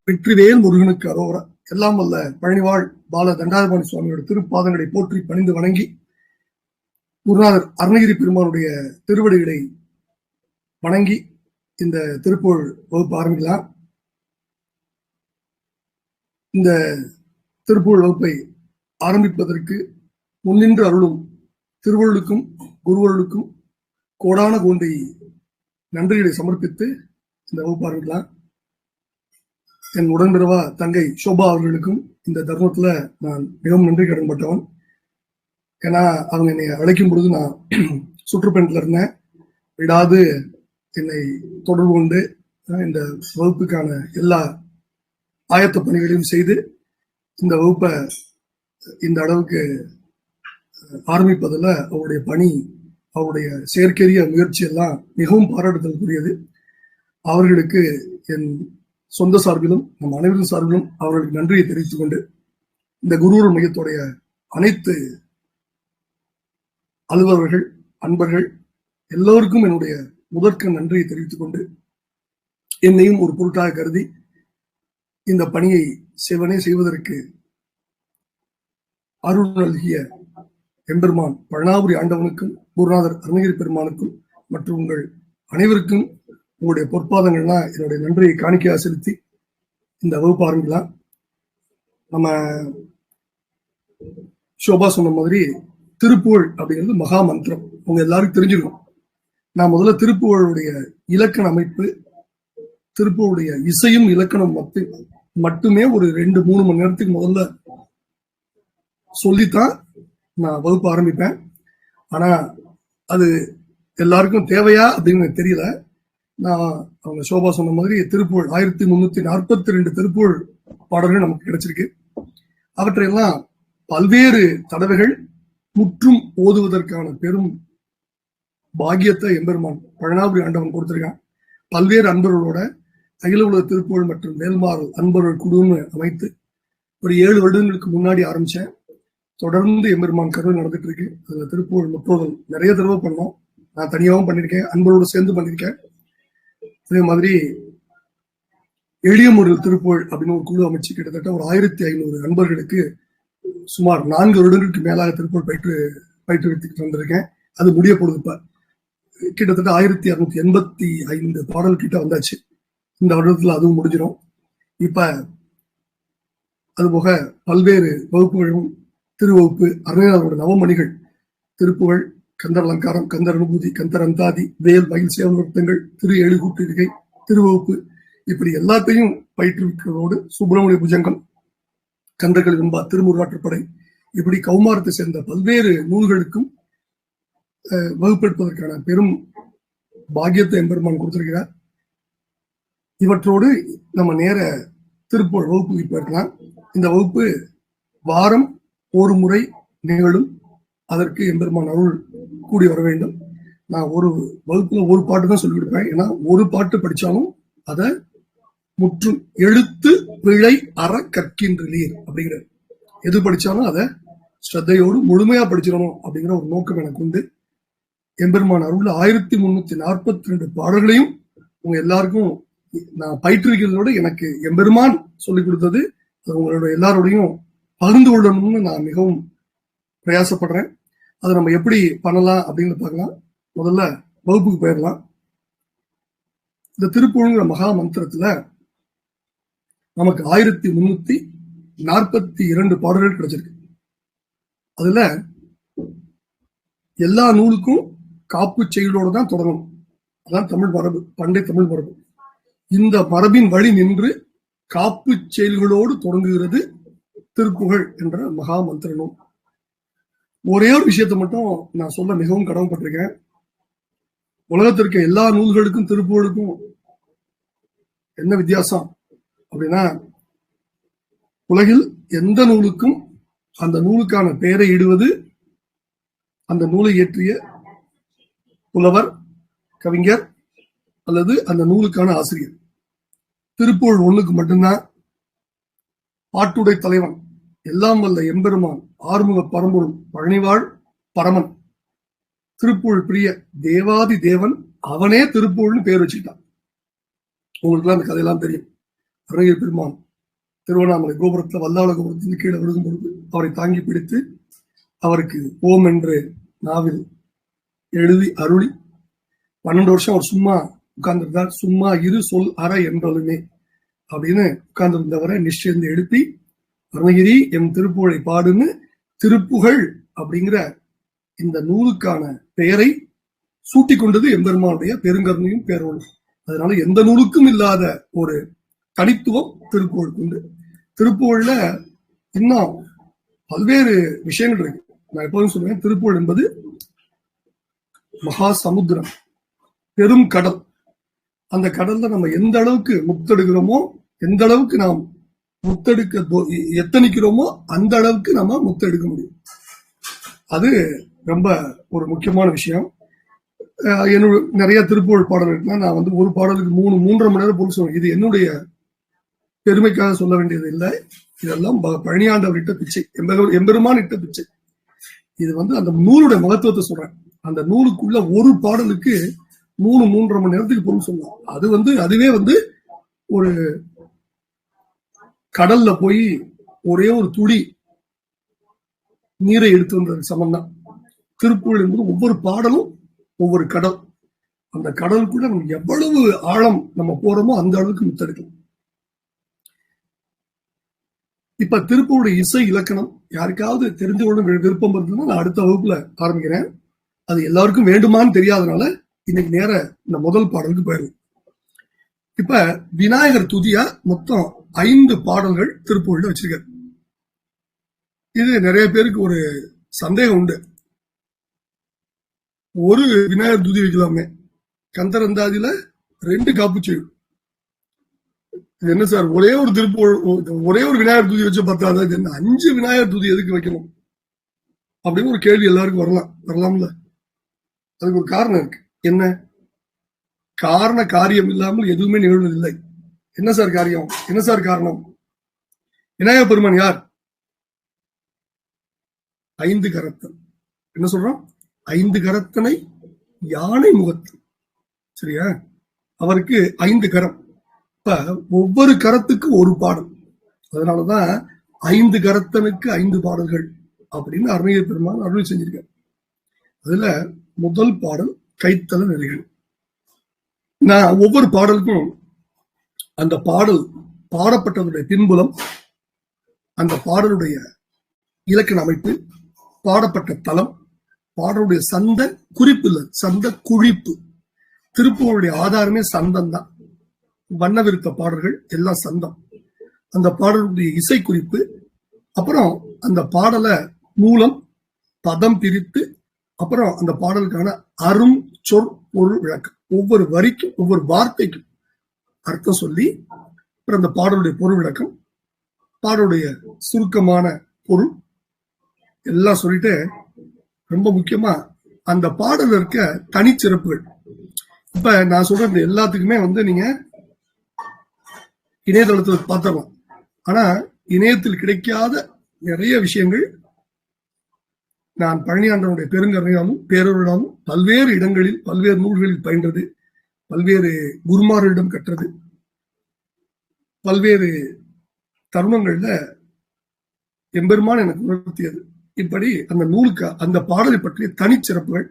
வெற்றிவேல் முருகனுக்கு அரோரா. எல்லாம் வல்ல பழனிவாழ் பால தண்டாயுதபாணி சுவாமியோட திருப்பாதங்களை போற்றி பணிந்து வணங்கி குருநாதர் அருணகிரி பெருமானுடைய திருவடிகளை வணங்கி இந்த திருப்புகழ் வகுப்பு ஆரம்பிக்கலாம். இந்த திருப்புகழ் வகுப்பை ஆரம்பிப்பதற்கு முன்னின்று அருளும் திருவள்ளுக்கும் குருவருளுக்கும் கோடான கோண்டை நன்றிகளை சமர்ப்பித்து இந்த வகுப்பு ஆரம்பிக்கலாம். என் உடன்பிறவா தங்கை சோபா அவர்களுக்கும் இந்த தருணத்துல நான் மிகவும் நன்றி கடன்பட்டவன். ஏன்னா அவங்க என்னை அழைக்கும் பொழுது நான் சுற்றுப்பயணத்துல இருந்தேன். விடாது என்னை தொடர்பு கொண்டு இந்த வகுப்புக்கான எல்லா ஆயத்த பணிகளையும் செய்து இந்த வகுப்பை இந்த அளவுக்கு ஆரம்பிப்பதில் அவருடைய பணி, அவருடைய செயற்கரிய முயற்சி எல்லாம் மிகவும் பாராட்டுதலுக்குரியது. அவர்களுக்கு என் சொந்த சார்பிலும் நம் அனைவரின் சார்பிலும் அவர்களுக்கு நன்றியை தெரிவித்துக் கொண்டு இந்த குருவர் மையத்துடைய அனைத்து அலுவலர்கள், அன்பர்கள் எல்லோருக்கும் என்னுடைய முதற்க நன்றியை தெரிவித்துக் கொண்டு என்னையும் ஒரு பொருட்டாக கருதி இந்த பணியை செய்வதற்கு அருள் நல்கிய எம்பெருமான் பழனாபுரி ஆண்டவனுக்கும் குருநாதர் அருணகிரி பெருமானுக்கும் மற்றும் உங்கள் அனைவருக்கும் உங்களுடைய பொற்பாதங்கள்லாம் என்னுடைய நன்றியை காணிக்கையாக செலுத்தி இந்த வகுப்பு ஆரம்பிக்கலாம். நம்ம சோபா சொன்ன மாதிரி திருப்புகழ் அப்படிங்கிறது மகா மந்திரம். உங்க எல்லாருக்கும் தெரிஞ்சிருக்கும். நான் முதல்ல திருப்புகழுடைய இலக்கண அமைப்பு, திருப்புகழுடைய இசையும் இலக்கணம் மட்டுமே ஒரு 2-3 மணி நேரத்துக்கு முதல்ல சொல்லித்தான் நான் வகுப்பு ஆரம்பிப்பேன். ஆனா அது எல்லாருக்கும் தேவையா அப்படின்னு தெரியல. நான் அவங்க சோபா சொன்ன மாதிரி திருப்புகழ் 1342 திருப்புகழ் பாடல்கள் நமக்கு கிடைச்சிருக்கு. அவற்றையெல்லாம் பல்வேறு தடவைகள் முற்றும் ஓதுவதற்கான பெரும் பாக்கியத்தை எம்பெருமான் பழனாபுரி ஆண்டவன் கொடுத்திருக்கான். பல்வேறு அன்பர்களோட அகில உலக திருப்புகழ் மற்றும் வேல்மாறல் அன்பர்கள் குழுன்னு அமைத்து ஒரு 7 வருடங்களுக்கு முன்னாடி ஆரம்பிச்சேன். தொடர்ந்து எம்பெருமான் கருணை நடந்துட்டு இருக்கு. அதுல திருப்புகழ் முற்றோதல் நிறைய தடவை பண்ணோம். நான் தனியாகவும் பண்ணியிருக்கேன், அன்பரோடு சேர்ந்து பண்ணியிருக்கேன். அதே மாதிரி எளிய முறையில் திருப்புகழ் அப்படின்னு ஒரு குழு அமைச்சு கிட்டத்தட்ட ஒரு 1500 அன்பர்களுக்கு சுமார் 4 வருடங்களுக்கு மேலாக திருப்புகழ் பயிற்றுவித்துக்கிட்டு வந்திருக்கேன். அது முடிய போடுது. இப்ப கிட்டத்தட்ட 1685 பாடல் கிட்ட வந்தாச்சு. இந்த வருடத்துல அதுவும் முடிஞ்சிடும். இப்ப அது போக பல்வேறு வகுப்புகளும் திருவகுப்பு, அருணகிரியோட நவமணிகள், திருப்புகழ், கந்தர் அலங்காரம், கந்தர் அனுபூதி, கந்தர் அந்தாதி, வேல் மயில் சேவல் திரு எழுகூட்டிருக்கை, திருவகுப்பு, இப்படி எல்லாத்தையும் பயிற்றுவிக்கிறதோடு சுப்பிரமணிய புஜங்கம், கந்தர்கள் வெண்பா, திருமுருகாற்றுப்படை, இப்படி கௌமாரத்தை சேர்ந்த பல்வேறு நூல்களுக்கும் வகுப்பெடுப்பதற்கான பெரும் பாக்கியத்தை எம்பெருமான் கொடுத்திருக்கிறார். இவற்றோடு நம்ம நேர திருப்புகழ் வகுப்புக்கு போயிருக்கலாம். இந்த வகுப்பு வாரம் ஒரு முறை நிகழும். அதற்கு எம்பெருமான் அருள் கூடி வர வேண்டும். நான் ஒரு வகுப்புல ஒரு பாட்டு தான் சொல்லிக் கொடுப்பேன். ஏன்னா ஒரு பாட்டு படிச்சாலும் அதை முற்றும் எழுத்து பிழை அற கற்கின்றீர் அப்படிங்கிற, எது படிச்சாலும் அதை ஸ்ரத்தையோடு முழுமையா படிச்சிடணும் அப்படிங்கிற ஒரு நோக்கம் எனக்கு உண்டு. எம்பெருமான் அருள் 1342 பாடல்களையும் உங்க எல்லாருக்கும் நான் பயிற்றுவிக்கிறதோட எனக்கு எம்பெருமான் சொல்லிக் கொடுத்தது உங்களோட எல்லாரோடையும் பகிர்ந்து கொள்ளணும்னு நான் மிகவும் பிரயாசப்படுறேன். அதை நம்ம எப்படி பண்ணலாம் அப்படின்னு பார்க்கலாம். முதல்ல வகுப்புக்கு போயிடலாம். இந்த திருப்புகழ்ங்கிற மகா மந்திரத்துல நமக்கு 1342 பாடல்கள் கிடைச்சிருக்கு. அதுல எல்லா நூலுக்கும் காப்பு செயலோட தான் தொடங்கணும். அதான் தமிழ் மரபு, பண்டை தமிழ் மரபு. இந்த மரபின் வழி நின்று காப்பு செயல்களோடு தொடங்குகிறது திருப்புகழ் என்ற மகா மந்திர நூல். ஒரே ஒரு விஷயத்தை மட்டும் நான் சொல்ல மிகவும் கடமைப்பட்டிருக்கேன். உலகத்திற்கு எல்லா நூல்களுக்கும் திருப்புகழுக்கும் என்ன வித்தியாசம் அப்படின்னா, உலகில் எந்த நூலுக்கும் அந்த நூலுக்கான பெயரை இடுவது அந்த நூலை இயற்றிய புலவர், கவிஞர் அல்லது அந்த நூலுக்கான ஆசிரியர். திருப்புகழ் ஒண்ணுக்கு மட்டும்தான் பாட்டுடை தலைவன் எல்லாம் வல்ல எம்பெருமான் ஆறுமுக பரம்பொருள் பழனிவாழ் பரமன் திருப்புகழ் பிரிய தேவாதி தேவன் அவனே திருப்புகழ்னு பேர் வச்சுக்கிட்டான். உங்களுக்கு அந்த கதையெல்லாம் தெரியும். அருணகிரி பெருமான் திருவண்ணாமலை கோபுரத்துல வல்லாள கோபுரத்தின் கீழே விழுகும் பொழுது அவரை தாங்கி பிடித்து அவருக்கு ஓம் என்று நாவில் எழுதி அருளி 12 வருஷம் அவர் சும்மா உட்கார்ந்திருந்தார். சும்மா இரு சொல் அற என்றாலுமே அப்படின்னு உட்கார்ந்திருந்தவரை நிச்சயந்து எழுப்பி அருணகிரி எம் திருப்புகழை பாடுன்னு திருப்புகழ் அப்படிங்கிற இந்த நூலுக்கான பெயரை சூட்டி கொண்டது எம்பெருமானுடைய பெருங்கருணையும் பேரோடும். அதனால எந்த நூலுக்கும் இல்லாத ஒரு தனித்துவம் திருப்புகழுக்கு உண்டு. திருப்புகழ்ல இன்னும் பல்வேறு விஷயங்கள் இருக்கு. நான் எப்போதும் சொல்லுவேன், திருப்புகழ் என்பது மகா சமுத்திரம், பெரும் கடல். அந்த கடல்ல நம்ம எந்த அளவுக்கு முத்தெடுக்கிறோமோ, எந்த அளவுக்கு நாம் முத்தெடுக்க எத்தனிக்கிறோமோ அந்த அளவுக்கு நம்ம முத்தெடுக்க முடியும். அது ரொம்ப ஒரு முக்கியமான விஷயம். என்னோட நிறைய திருப்புகழ் பாடல் இருக்குன்னா நான் வந்து ஒரு பாடலுக்கு 3.5 மணி நேரம் பொருள் சொல்லுவேன். இது என்னுடைய பெருமைக்காக சொல்ல வேண்டியது இல்லை. இதெல்லாம் பழனியாண்டவர் இட்ட பிச்சை, எம்பெருமான் இட்ட பிச்சை. இது வந்து அந்த நூலுடைய மகத்துவத்தை சொல்றேன். அந்த நூலுக்குள்ள ஒரு பாடலுக்கு 3.5 மணி நேரத்துக்கு பொருள் சொல்லலாம். அது வந்து அதுவே வந்து ஒரு கடல்ல போய் ஒரே ஒரு துளி நீரை எடுத்து வந்தது சமம் தான். திருப்புகழ் என்பது ஒவ்வொரு பாடலும் ஒவ்வொரு கடல். அந்த கடலுக்குள்ள நம்ம எவ்வளவு ஆழம் நம்ம போறோமோ அந்த அளவுக்கு முத்தெடுக்கலாம். இப்ப திருப்புகழுடைய இசை இலக்கணம் யாருக்காவது தெரிஞ்சு கொள்ள விருப்பம் இருந்ததுன்னா நான் அடுத்த வகுப்புல ஆரம்பிக்கிறேன். அது எல்லாருக்கும் வேண்டுமான்னு தெரியாதனால இன்னைக்கு நேர இந்த முதல் பாடலுக்கு போயிடும். இப்ப விநாயகர் துதியா மொத்தம் 5 பாடல்கள் திருப்புகழ்ல வச்சிருக்காரு. இது நிறைய பேருக்கு ஒரு சந்தேகம் உண்டு. ஒரு விநாயகர் துதி வைக்கலாமே, கந்தரந்தாதியில 2 காப்புச்செய்யும். என்ன சார் ஒரே ஒரு திருப்புகழ், ஒரே ஒரு விநாயகர் துதி வச்சு பார்த்தாதான் இது என்ன 5 விநாயகர் துதி எதுக்கு வைக்கணும் அப்படின்னு ஒரு கேள்வி எல்லாருக்கும் வரலாம்ல. அதுக்கு ஒரு காரணம் இருக்கு. என்ன காரண காரியம் இல்லாமல் எதுவுமே நிகழ்வதில்லை. என்ன சார் காரியம், என்ன சார் காரணம்? விநாயகர் பெருமான் யார்? 5 கரத்தன். என்ன சொல்றோம்? 5 கரத்தனை யானை முகத்தன். சரியா? அவருக்கு 5 கரம். இப்ப ஒவ்வொரு கரத்துக்கு ஒரு பாடல். அதனாலதான் 5 கரத்தனுக்கு 5 பாடல்கள் அப்படின்னு அருணகிரி பெருமான் அருள் செஞ்சிருக்காரு. அதுல முதல் பாடல் கைத்தல நெறிகள். நான் ஒவ்வொரு பாடலுக்கும் அந்த பாடல் பாடப்பட்டதுடைய பின்புலம், அந்த பாடலுடைய இலக்கண அமைப்பு, பாடப்பட்ட தலம், பாடலுடைய சந்த குறிப்பு இல்ல, சந்த குழிப்பு. திருப்புகழுடைய ஆதாரமே சந்தம் தான். வண்ண விருத்த பாடல்கள் எல்லாம் சந்தம். அந்த பாடலுடைய இசை குறிப்பு, அப்புறம் அந்த பாடலை மூலம் பதம் பிரித்து, அப்புறம் அந்த பாடலுக்கான அரும் சொற் பொருள் விளக்கம். ஒவ்வொரு வரிக்கும் ஒவ்வொரு வார்த்தைக்கும் அர்த்தம் சொல்லி, அப்புறம் அந்த பாடலுடைய பொருள் விளக்கம், பாடலுடைய சுருக்கமான பொருள் எல்லாம் சொல்லிட்டு, ரொம்ப முக்கியமா அந்த பாடல் இருக்க தனிச்சிறப்புகள். இப்ப நான் சொல்ற இந்த எல்லாத்துக்குமே வந்து நீங்க இணையதளத்துல பார்த்துடலாம். ஆனா இணையத்தில் கிடைக்காத நிறைய விஷயங்கள் நான் பழனியாண்டவனுடைய பெருங்கருணையாலும் பேரருளாலும் பல்வேறு இடங்களில் பல்வேறு நூல்களில் பயின்றது, பல்வேறு குருமார்களிடம் கற்றது, பல்வேறு தருணங்கள்ல எம்பெருமான் எனக்கு உணர்த்தியது. இப்படி அந்த நூலுக்கு அந்த பாடலை பற்றிய தனிச்சிறப்புகள்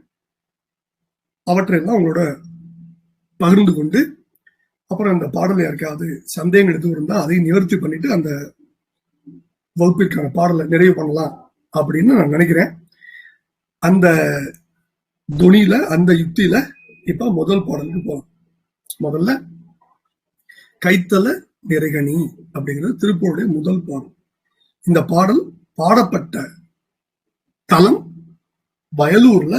அவற்றையெல்லாம் உங்களோட பகிர்ந்து கொண்டு, அப்புறம் அந்த பாடலை யாருக்காவது சந்தேகம் எடுத்து இருந்தா அதையும் நிவர்த்தி பண்ணிட்டு அந்த வகுப்பிற்கான பாடலை நிறைவு பண்ணலாம் அப்படின்னு நான் நினைக்கிறேன். அந்த துணியில, அந்த யுக்தியில இப்ப முதல் பாடலுக்கு போகலாம். முதல்ல கைத்தல நிறைகணி அப்படிங்கிறது திருப்புகழுடைய முதல் பாடல். இந்த பாடல் பாடப்பட்ட தலம் வயலூர்ல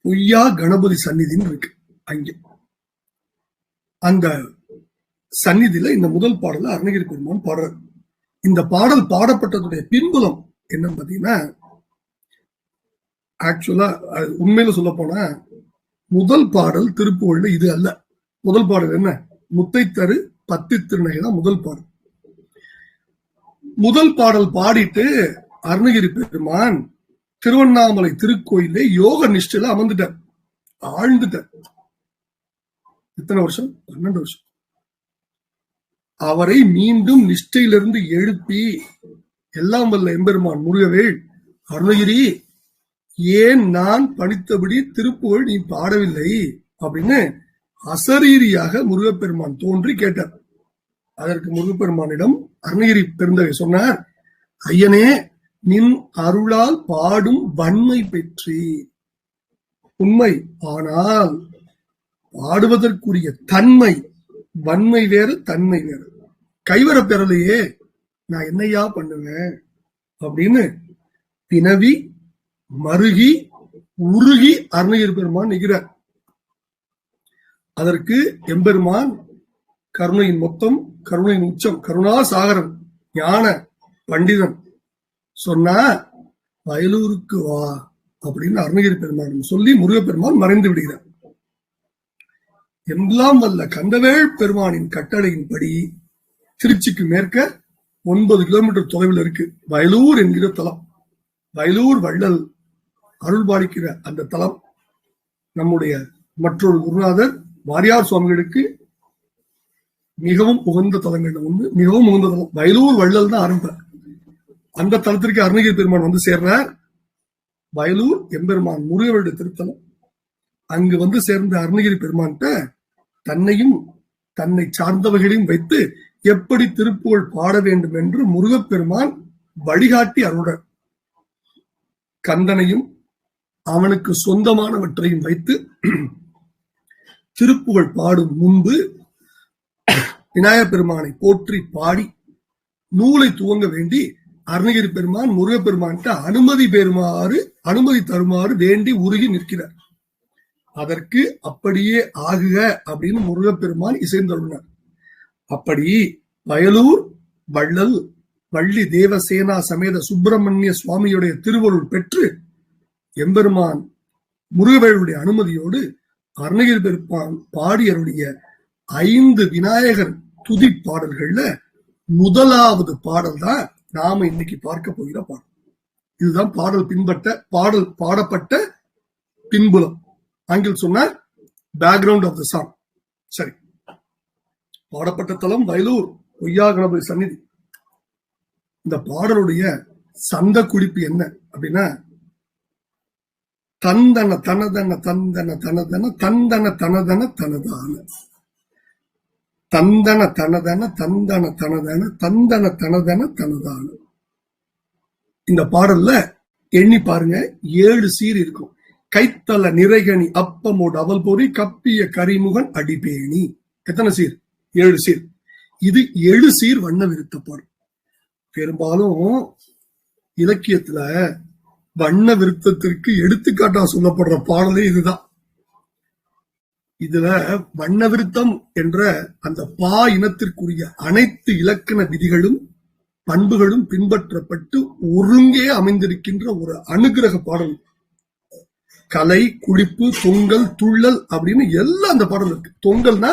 பொய்யா கணபதி சந்நிதின்னு இருக்கு. அங்கே அந்த சந்நிதியில இந்த முதல் பாடல அருணகிரி பெருமான் பாடுறார். இந்த பாடல் பாடப்பட்டதுடைய பின்புலம் என்னன்னு பாத்தீங்கன்னா, ஆக்சுவலா உண்மையில சொல்ல போனா முதல் பாடல் திருப்புகழ்ல இது அல்ல. முதல் பாடல் என்ன? முத்தை தரு பத்தி திருநகை தான் முதல் பாடல். முதல் பாடல் பாடிட்டு அருணகிரி பெருமான் திருவண்ணாமலை திருக்கோயிலே யோக நிஷ்டையில அமர்ந்துட்டார், ஆழ்ந்துட்டார். எத்தனை வருஷம்? 12 வருஷம். அவரை மீண்டும் நிஷ்டையிலிருந்து எழுப்பி, எல்லாம் வல்ல எம்பெருமான் முருகவேள் அருணகிரி, ஏன் நான் பணித்தபடி திருப்புகழ் நீ பாடவில்லை அப்படின்னு அசரீரியாக முருகப்பெருமான் தோன்றி கேட்டார். அதற்கு முருகப்பெருமானிடம் அருணகிரி பெருந்தகை சொன்னார், ஐயனே, நின் அருளால் பாடும் வன்மை பெற்றி. உண்மை, ஆனால் பாடுவதற்குரிய தன்மை, வன்மை வேறு தன்மை வேறு. கைவர பெறலையே, நான் என்னையா பண்ணுவேன் அப்படின்னு பினவி மருகி உருகி அருணகிரி பெருமான் நிற்கிறார். அதற்கு எம்பெருமான் கருணையின் மொத்தம், கருணையின் உச்சம், கருணா சாகரன், ஞான பண்டிதன் சொன்னா, வயலூருக்கு வா அப்படின்னு அருணகிரி பெருமான் சொல்லி முருகப்பெருமான் மறைந்து விடுகிறார். எல்லாம் வல்ல கந்தவேள் பெருமானின் கட்டளையின்படி திருச்சிக்கு மேற்க 9 கிலோமீட்டர் தொலைவில் இருக்கு வயலூர் என்கிற தலம். வயலூர் வள்ளல் அருள் பாலிக்கிற அந்த தலம் நம்முடைய மற்றொரு குருநாதர் வாரியார் சுவாமிகளுக்கு மிகவும் உகந்த தலங்கள் ஒன்று, மிகவும் உகந்த தலம். வயலூர் வள்ளல் தான் ஆரம்ப. அந்த தலத்திற்கு அருணகிரி பெருமான் வந்து சேர்றார். வயலூர் எம்பெருமான் முருகனுடைய திருத்தலம். அங்கு வந்து சேர்ந்த அருணகிரி பெருமான்கிட்ட தன்னையும் தன்னை சார்ந்தவர்களையும் வைத்து எப்படி திருப்புகழ் பாட வேண்டும் என்று முருகப்பெருமான் வழிகாட்டி அருள்றார். கந்தனையும் அவனுக்கு சொந்தமானவற்றையும் வைத்து திருப்புகழ் பாடும் முன்பு விநாயகப் பெருமானை போற்றி பாடி நூலை துவங்க வேண்டி அருணகிரி பெருமான் முருகப்பெருமான்கிட்ட அனுமதி தருமாறு வேண்டி உருகி நிற்கிறார். அதற்கு அப்படியே ஆகுக அப்படின்னு முருகப்பெருமான் இசைந்தருளினார். அப்படி வயலூர் வள்ளல் வள்ளி தேவசேனா சமேத சுப்பிரமணிய சுவாமியுடைய திருவருள் பெற்று எம்பெருமான் முருகவேளுடைய அனுமதியோடு அருணகிரி பெருமான் பாடியருடைய 5 விநாயகர் துதி பாடல்கள்ல முதலாவது பாடல் தான் நாம இன்னைக்கு பார்க்க போகிற பாடல். இதுதான் பாடல் பாடப்பட்ட பின்புலம். ஆங்கில் சொன்ன பேக்ரவுண்ட் ஆஃப் த சாங். சரி, பாடப்பட்ட தலம் வயலூர் பொய்யா கணபதி சந்நிதி. இந்த பாடலுடைய சந்த குறிப்பு என்ன அப்படின்னா, தந்தன தனதன தந்தன தனதன தந்தன தனதன தனதான, தந்தன தனதன தந்தன தனதன தந்தன தனதன தனதான. இந்த பாடல்ல எண்ணி பாருங்க, 7 சீர் இருக்கும். கைத்தல நிறைகனி அப்பமோடு அவல் பொறி கப்பிய கரிமுகன் அடிபேணி. எத்தனை சீர்? 7 சீர். இது 7 சீர் வண்ண விருத்த பாடல். பெரும்பாலும் இலக்கியத்துல வண்ண விருத்தத்திற்கு எடுத்துக்காட்டா சொல்லப்படுற பாடலே இதுதான். இதுல வண்ண விருத்தம் என்ற அந்த பா இனத்திற்குரிய அனைத்து இலக்கண விதிகளும் பண்புகளும் பின்பற்றப்பட்டு ஒருங்கே அமைந்திருக்கின்ற ஒரு அனுகிரக பாடல். கலை, குளிப்பு, தொங்கல், துள்ளல் அப்படின்னு எல்லாம் அந்த பாடல் இருக்கு. தொங்கல்னா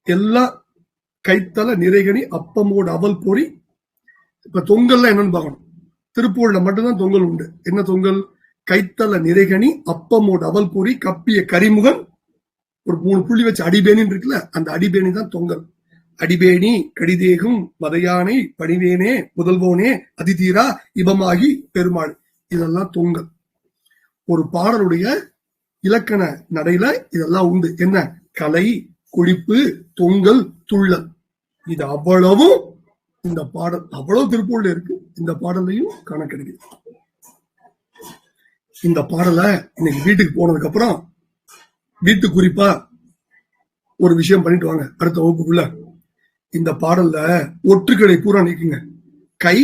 எல்லாம் கைத்தல நிறைகனி அப்பமோடு அவல் பொறி. இப்ப தொங்கல்ல என்னன்னு பார்க்கணும். திருப்பூர்ல மட்டும்தான் தொங்கல் உண்டு. என்ன தொங்கல்? கைத்தல நிறைகனி அப்பமோடு அவல் பொறி கப்பிய கரிமுகன், ஒரு 3 புள்ளி வச்சு அடிபேணின்னு இருக்குல்ல, அந்த அடிபேணி தான் தொங்கல். அடிபேணி கடிதேகும் வதையானை பணிவேனே முதல்வோனே அதிதீரா இபமாகி பெருமாள், இதெல்லாம் தொங்கல். ஒரு பாடலுடைய இலக்கண நடையில இதெல்லாம் உண்டு. என்ன? கலை, குளிப்பு, தொங்கல், துள்ளல். இது அவ்வளவும் இந்த பாடல் அவ்வளவு திருப்பூர்ல இருக்கு. இந்த பாடலையும் காண கிடைக்குது. இந்த பாடலை இன்னைக்கு வீட்டுக்கு போனதுக்கு அப்புறம் வீட்டு குறிப்பா ஒரு விஷயம் பண்ணிட்டு வாங்க. அடுத்த வகுப்புக்குள்ள இந்த பாடல்ல ஒற்றுக்கடை பூரா நீக்குங்க. கை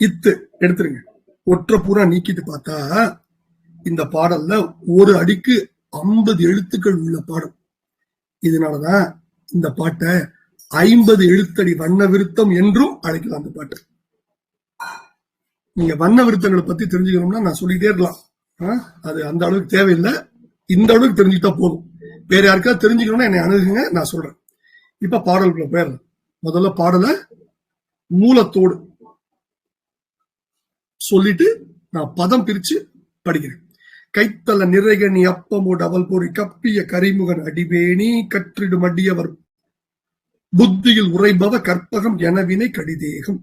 இத்து எடுத்துருங்க. ஒற்றை பூரா நீக்கிட்டு பார்த்தா இந்த பாடல்ல ஒரு அடிக்கு 50 எழுத்துக்கள் உள்ள பாடல். இதனாலதான் இந்த பாட்டை 50 எழுத்தடி வண்ண விருத்தம் என்றும் அழைக்கலாம். அந்த பாட்டு நீங்க வண்ண விருத்தங்களை பத்தி தெரிஞ்சுக்கணும்னா நான் சொல்லிட்டே இருக்கலாம். அது அந்த அளவுக்கு தேவையில்லை. இந்த அளவுக்கு தெரிஞ்சுக்கிட்டா போதும். வேற யாருக்காவது தெரிஞ்சுக்கணும்னா என்னை அணுகுங்க, நான் சொல்றேன். இப்ப பாடலுக்குள்ள பேர் முதல்ல பாடலை மூலத்தோடு சொல்லிட்டு நான் பதம் பிரிச்சு படிக்கிறேன். கைத்தல நிறைகனி அப்பமோடு அவல் பொறி கப்பிய கரிமுகன் அடிபேணி கற்றிடும் அடியவர் புத்தியில் உரைபவ கற்பகம் எனவினை கடிதேகம்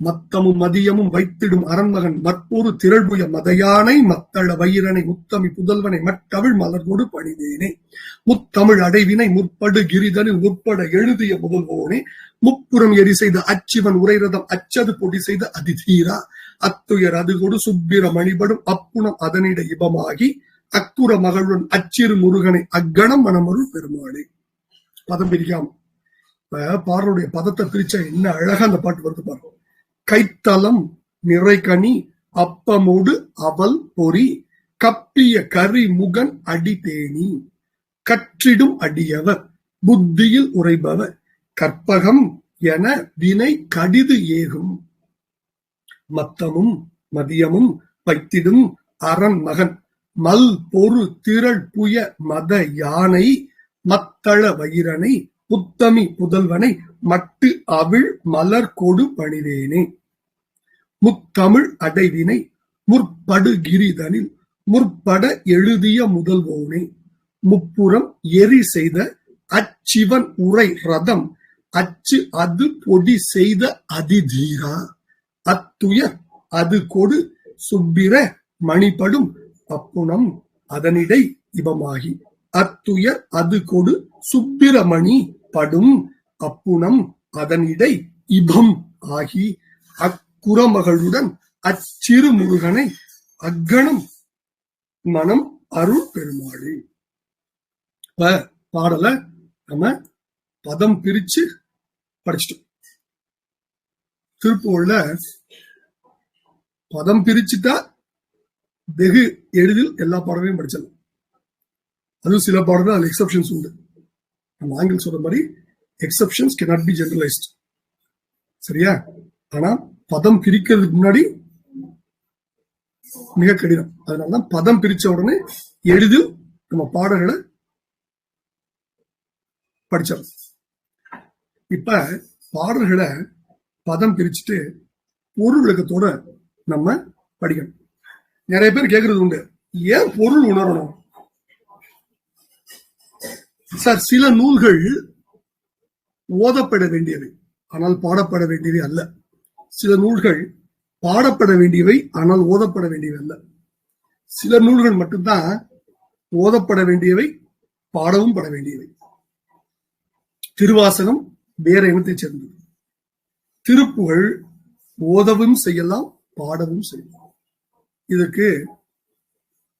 மத்தமும் மதியமும் வைத்திடும் அரண்மகன் மற்பொரு திரள்புய மதையானை மத்தள வயிரனை முத்தமி புதல்வனை மற்றவிழ் மலர்கொடு பணிதேனே முத்தமிழ் அடைவினை முற்படு கிரிதனில் முற்பட எழுதிய முதல்வோனே முப்புறம் எரி செய்த அச்சிவன் உரைரதம் அச்சது பொடி செய்த அதிதீரா அத்துயர் அதுகொடு சுப்பிர மணிபடும் அப்புணம் அதனிட இபமாகி அக்குற மகளுடன் அச்சிறு முருகனை அக்கணம் மனமருள் பெருமாளே. பதம் பிரிக்காம பாடலுடைய பதத்தை பிரிச்சா என்ன அழகா அந்த பாட்டு வருது பாருங்க. கைத்தலம் நிறைகனி அப்பமோடு அவல் பொறி கப்பிய கரி முகன் அடிபேணி கற்றிடும் அடியவர் புத்தியில் உரைபவர் கற்பகம் என வினை கடிது ஏகும் மத்தமும் மதியமும் வைத்திடும் அரண் மகன் மல் பொறு திரள் புய மத யானை மத்தள வயிரனை புத்தமி புதல்வனை மட்டு அவிழ் மலர் கொடு பணிவேனே முத்தமிழ் அடைவினை முற்படு கிரிதனில் முற்பட எழுதிய முதல்வோனே முப்புறம் எரி செய்த அச்சிவன் உரை ரதம் அச்சு அது பொடி செய்த அதிதீரா அத்துயர் அது கொடு சுப்பிர மணிபடும் அப்புணம் அதனிடை இபமாகி அத்துயர் அது கொடு சுப்பிரமணி படும் அப்புணம் அதனிடை இபம் ஆகி அக்குறமகளுடன் அச்சிறு முருகனை அக்கணம் மனம் அருள் பெருமாளே. பாடல நம்ம பதம் பிரிச்சு படிச்சிட்டோம். திருப்பூர்ல பதம் பிரிச்சுட்டா வெகு எளிதில் எல்லா பாடலையும் படிச்சிடலாம். அதுவும் சில பாடல்கள் அதுல எக்ஸப்ஷன்ஸ் உண்டு. நம்ம ஆங்கில சொல்ற மாதிரி எக்ஸப்ஷன்ஸ் கேனாட் பி ஜெனரலைஸ்ட். சரியா? ஆனா பதம் பிரிக்கிறதுக்கு முன்னாடி மிக கடினம். அதனாலதான் பதம் பிரிச்ச உடனே எளிதில் நம்ம பாடல்களை படிச்சிடலாம். இப்ப பாடல்களை பதம் பிரிச்சுட்டு பொருள் விளக்கத்தோட நம்ம படிக்கணும். நிறைய பேர் கேட்கறது உண்டு, ஏன் பொருள் உணரணும் சார்? சில நூல்கள் ஓதப்பட வேண்டியவை ஆனால் பாடப்பட வேண்டியவை அல்ல. சில நூல்கள் பாடப்பட வேண்டியவை ஆனால் ஓதப்பட வேண்டியவை அல்ல. சில நூல்கள் மட்டும்தான் ஓதப்பட வேண்டியவை பாடவும் பட வேண்டியவை. திருவாசகம் வேற இனத்தை சேர்ந்தது. திருப்புகழ் ஓதவும் செய்யலாம், பாடவும் செய்யலாம். இதற்கு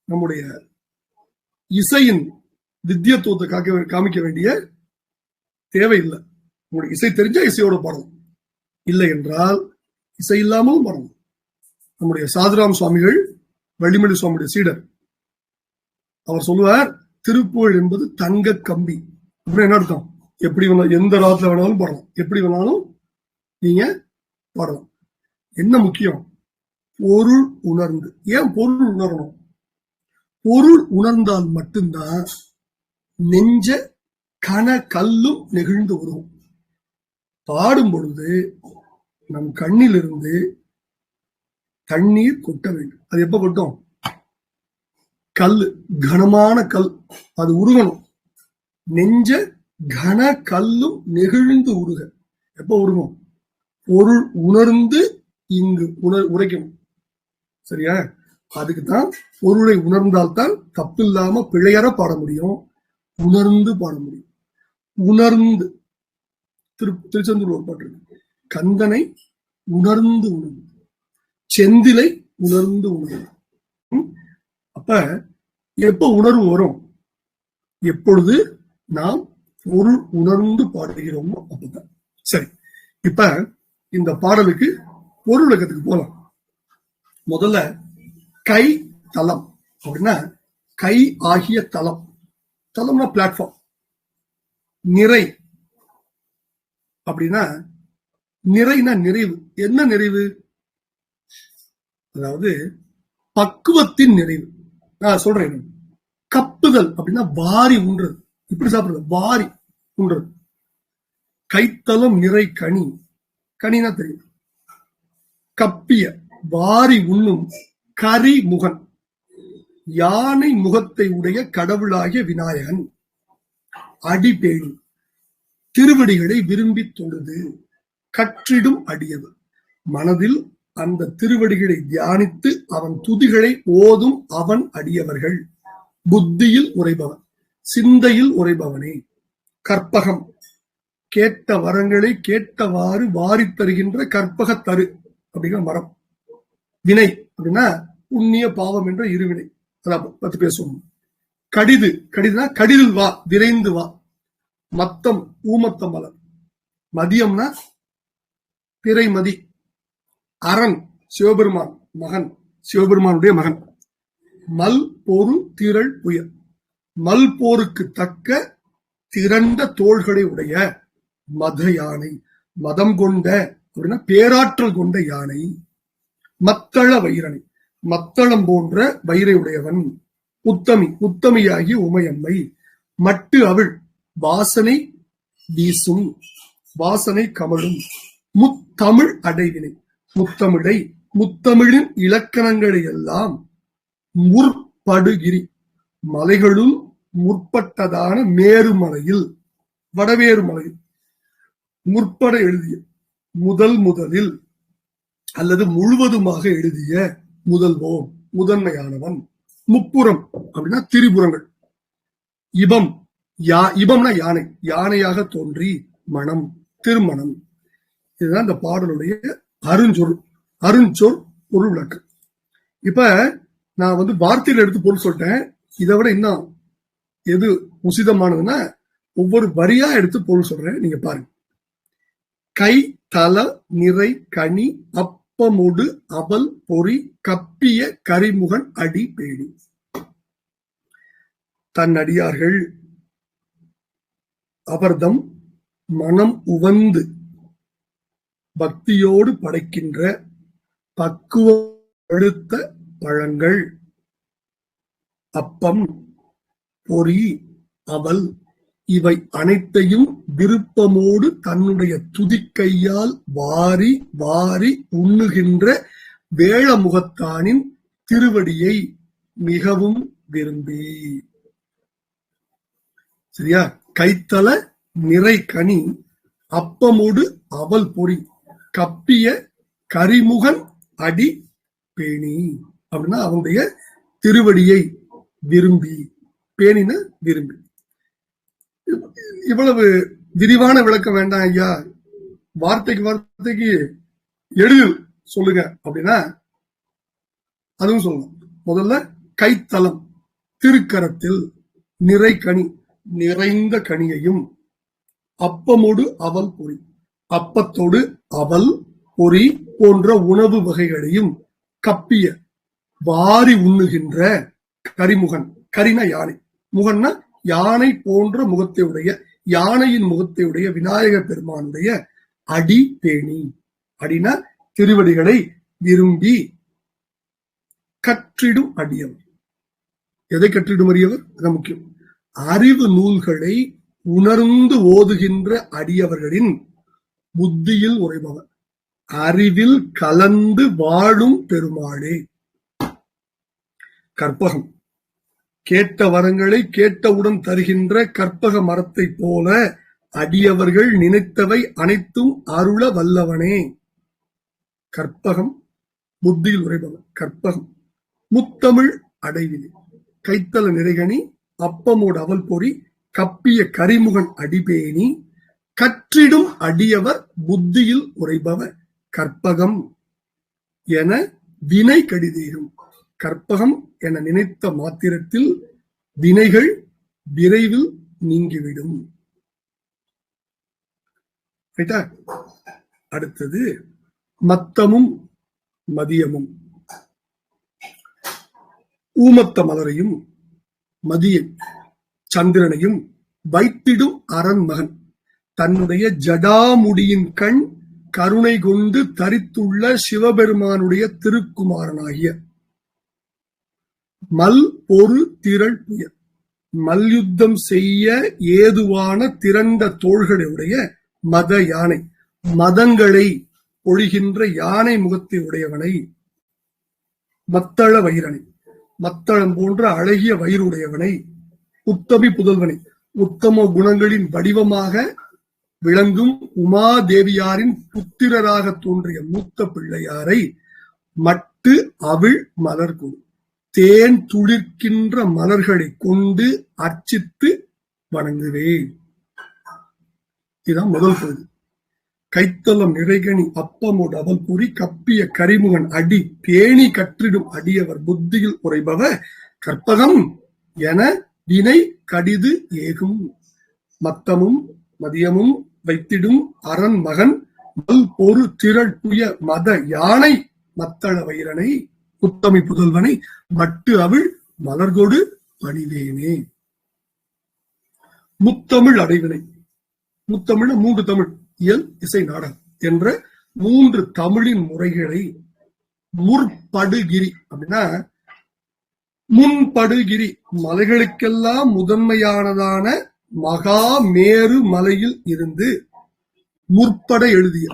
நம்முடைய இசையின் வித்தியத்துவத்தை காமிக்க வேண்டிய தேவை இல்லை. உங்களுக்கு இசை தெரிஞ்சா இசையோட பாடலாம், இல்லை என்றால் இசை இல்லாமலும் பாடலாம். நம்முடைய சாதுராம் சுவாமிகள், வள்ளிமணி சுவாமியுடைய சீடர், அவர் சொல்லுவார், திருப்புகழ் என்பது தங்க கம்பி. அப்படின்னு என்ன அர்த்தம்? எப்படி வேணாலும், எந்த ராகத்துல வேணாலும் பாடலாம், எப்படி வேணாலும் நீங்க பாடலாம். என்ன முக்கியம்? பொருள் உணர்ந்து. ஏன் பொருள் உணரணும்? பொருள் உணர்ந்தால் மட்டும்தான் நெஞ்ச கன கல்லும் நெகிழ்ந்து வரும். பாடும் பொழுது நம் கண்ணிலிருந்து தண்ணீர் கொட்ட வேண்டும். அது எப்ப கொட்டும்? கல்லு, கனமான கல், அது உருகணும். நெஞ்ச கன கல்லும் நெகிழ்ந்து உருக. எப்ப உருகும்? பொருள் உணர்ந்து இங்கு உரைக்கணும். சரியா? அதுக்குத்தான் பொருளை உணர்ந்தால்தான் தப்பில்லாம பிழையற பாட முடியும், உணர்ந்து பாட முடியும். உணர்ந்து திருச்செந்தூர் ஒரு பாட்டு இருக்கு, கந்தனை உணர்ந்து உணர்ந்து, செந்திலை உணர்ந்து உணர்ந்து. அப்ப எப்ப உணர்வு வரும்? எப்பொழுது நாம் பொருள் உணர்ந்து பாடுகிறோமோ அப்பதான். சரி, இப்ப இந்த பாடலுக்கு பொருள் விளக்கத்துக்கு போலாம். முதல்ல கை தலம் அப்படின்னா கை ஆகிய தலம். தலம்னா பிளாட்ஃபார்ம். நிறை அப்படின்னா, நிறைனா நிறைவு. என்ன நிறைவு? அதாவது பக்குவத்தின் நிறைவு. நான் சொல்றேன், கப்புதல் அப்படின்னா வாரி உண்றது. இப்படி சாப்பிடுறது, வாரி உண்றது. கைத்தலம் நிறை கனி. கனினா தெரியும். கப்பிய வாரி உண்ணும் கரி முகன், யானை முகத்தை உடைய கடவுளாகிய விநாயகன். அடிபேணி, திருவடிகளை விரும்பி தொழுது கற்றிடும் அடியவர். மனதில் அந்த திருவடிகளை தியானித்து அவன் துதிகளை ஓதும் அவன் அடியவர்கள். புத்தியில் உரைபவன், சிந்தையில் உரைபவனே. கற்பகம், கேட்ட வரங்களை கேட்டவாறு வாரி தருகின்ற கற்பக தரு அப்படிங்கிற மரம். வினை அப்படின்னா புண்ணிய பாவம் என்ற இருவினை, அதான் பத்தி பேசுவோம். கடிது, கடிதுனா கடிதில் வா, விரைந்து வா. மத்தம், ஊமத்த மலர். மதியம்னா பிறைமதி. அரண், சிவபெருமான் மகன், சிவபெருமானுடைய மகன். மல் போரு திரள் புயல். மல் போருக்கு தக்க திரண்ட தோள்களை உடைய மத யானை. மதம் கொண்ட அப்படின்னா பேராற்றல் கொண்ட யானை. மத்தள வைரணி, மத்தளம் போன்ற வயிறை உடையவன். உத்தமி, உத்தமியாகி உமையம்மை. மட்டு அவிழ், வாசனை வீசும், வாசனை கமழும். முத்தமிழ் அடைவினை, முத்தமிழை, முத்தமிழின் இலக்கணங்களை எல்லாம் முற்படுகிரி, மலைகளுள் முற்பட்டதான மேருமலையில், வடவேறு மலையில் முற்பட எழுதிய, முதலில் அல்லது முழுவதுமாக எழுதிய முதல்வோன், முதன்மையானவன். முப்புறம் அப்படின்னா திரிபுரங்கள். இபம், இபம்னா யானை, யானையாக தோன்றி மனம், திருமணம். இதுதான் இந்த பாடலுடைய அருஞ்சொல் பொருள் விளக்கம். இப்ப நான் வார்த்தையில எடுத்து பொருள் சொல்லிட்டேன். இதை விட இன்னும் எது உசிதமானதுன்னா ஒவ்வொரு வரியா எடுத்து பொருள் சொல்றேன், நீங்க பாருங்க. கை தல நிறை கனி அப்பமுடு அவல் பொறி கப்பிய கரிமுகன் அடி பேணி. தன் அடியார்கள் அவர்தம் மனம் உவந்து பக்தியோடு படைக்கின்ற பக்குவம் எடுத்த பழங்கள், அப்பம், பொறி, அவல், இவை அனைத்தையும் விருப்பமோடு தன்னுடைய துதிக்கையால் வாரி வாரி உண்ணுகின்ற வேளமுகத்தானின் திருவடியை மிகவும் விரும்பி. சரியா? கைத்தல நிறை கனி அப்பமோடு அவல் பொறி கப்பிய கரிமுகன் அடி பேணி அப்படின்னா அவனுடைய திருவடியை விரும்பி. பேணின விரும்பி. இவ்வளவு விரிவான விளக்கம் வேண்டாம் ஐயா, வார்த்தைக்கு எழுது சொல்லுங்க அப்படின்னா அதுவும் சொல்லணும். முதல்ல கைத்தலம், திருக்கரத்தில், நிறை கனி, நிறைந்த கனியையும், அப்பமோடு அவல் பொறி, அப்பத்தோடு அவல் பொறி போன்ற உணவு வகைகளையும் கப்பிய வாரி உண்ணுகின்ற கரிமுகன். கரினா யானை, முகன்னா யானை போன்ற முகத்தை உடைய, யானையின் முகத்தை உடைய விநாயக பெருமானுடைய அடி பேணி. அடினா திருவடிகளை விரும்பி கற்றிடும் அடியவர். எதை கற்றிடும் அடியவர்? அது முக்கியம். அறிவு நூல்களை உணர்ந்து ஓதுகின்ற அடியவர்களின் புத்தியில் உரைபவர், அறிவில் கலந்து வாழும் பெருமாளே. கற்பகம், கேட்ட வரங்களை கேட்டவுடன் தருகின்ற கற்பக மரத்தை போல அடியவர்கள் நினைத்தவை அனைத்தும் அருள வல்லவனே. கற்பகம், புத்தியில் உரைபவர் கற்பகம். முத்தமிழ் அடைவினை, கைத்தல நிறைகனி அப்பமோடு அவல் பொறி கப்பிய கரிமுகன் அடிபேணி. கற்றிடும் அடியவர் புத்தியில் உரைபவர் கற்பகம் என வினை கடிதேறும். கற்பகம் என நினைத்த மாத்திரத்தில் வினைகள் விரைவில் நீங்கிவிடும். அடுத்தது மத்தமும் மதியமும். ஊமத்த மலரையும் மதிய சந்திரனையும் வைத்திடும் அரண் மகன் தன்னுடைய ஜடாமுடியின் கண் கருணை கொண்டு தரித்துள்ள சிவபெருமானுடைய திருக்குமாரனாகிய மல் பொரு திரள் புயல், மல்யுத்தம் செய்ய ஏதுவான திரண்ட தோள்களுடைய மத யானை, மதங்களை ஒழிகின்ற யானை முகத்தை உடையவனை. மத்தள வைரணி, மத்தளம் போன்ற அழகிய வயிறுடையவனை. உத்தமி புதல்வனை, உத்தம குணங்களின் வடிவமாக விளங்கும் உமாதேவியாரின் புத்திரராக தோன்றிய மூத்த பிள்ளையாரை மட்டு அவிழ் மலர் கொடு தேன் துளிர்க்கின்ற மலர்களை கொண்டு அர்ச்சித்து வணங்குவேன். இதுதான் முதல் பகுதி. கைத்தலம் நிறைகனி அப்பமோடு அவல் பொறி கப்பிய கரிமுகன் அடி பேணி கற்றிடும் அடியவர் புத்தியில் உரைபவ கற்பகம் என வினை கடிது ஏகும் மத்தமும் மதியமும் வைத்திடும் அரண் மகன் மல் பொறு திரள் புய மத யானை மத்தள வைரனை புத்தமி புதல்வனை மட்டு அவிழ் மலர்கொடு பணிவேனே. முத்தமிழ் அடைவினை. முத்தமிழ் 3 தமிழ் இயல் இசை நாடகம் என்ற 3 தமிழின் முறைகளை முற்படுகிரி அப்படின்னா முன்படுகிரி மலைகளுக்கெல்லாம் முதன்மையானதான மகா மேரு மலையில் இருந்து முற்பட எழுதிய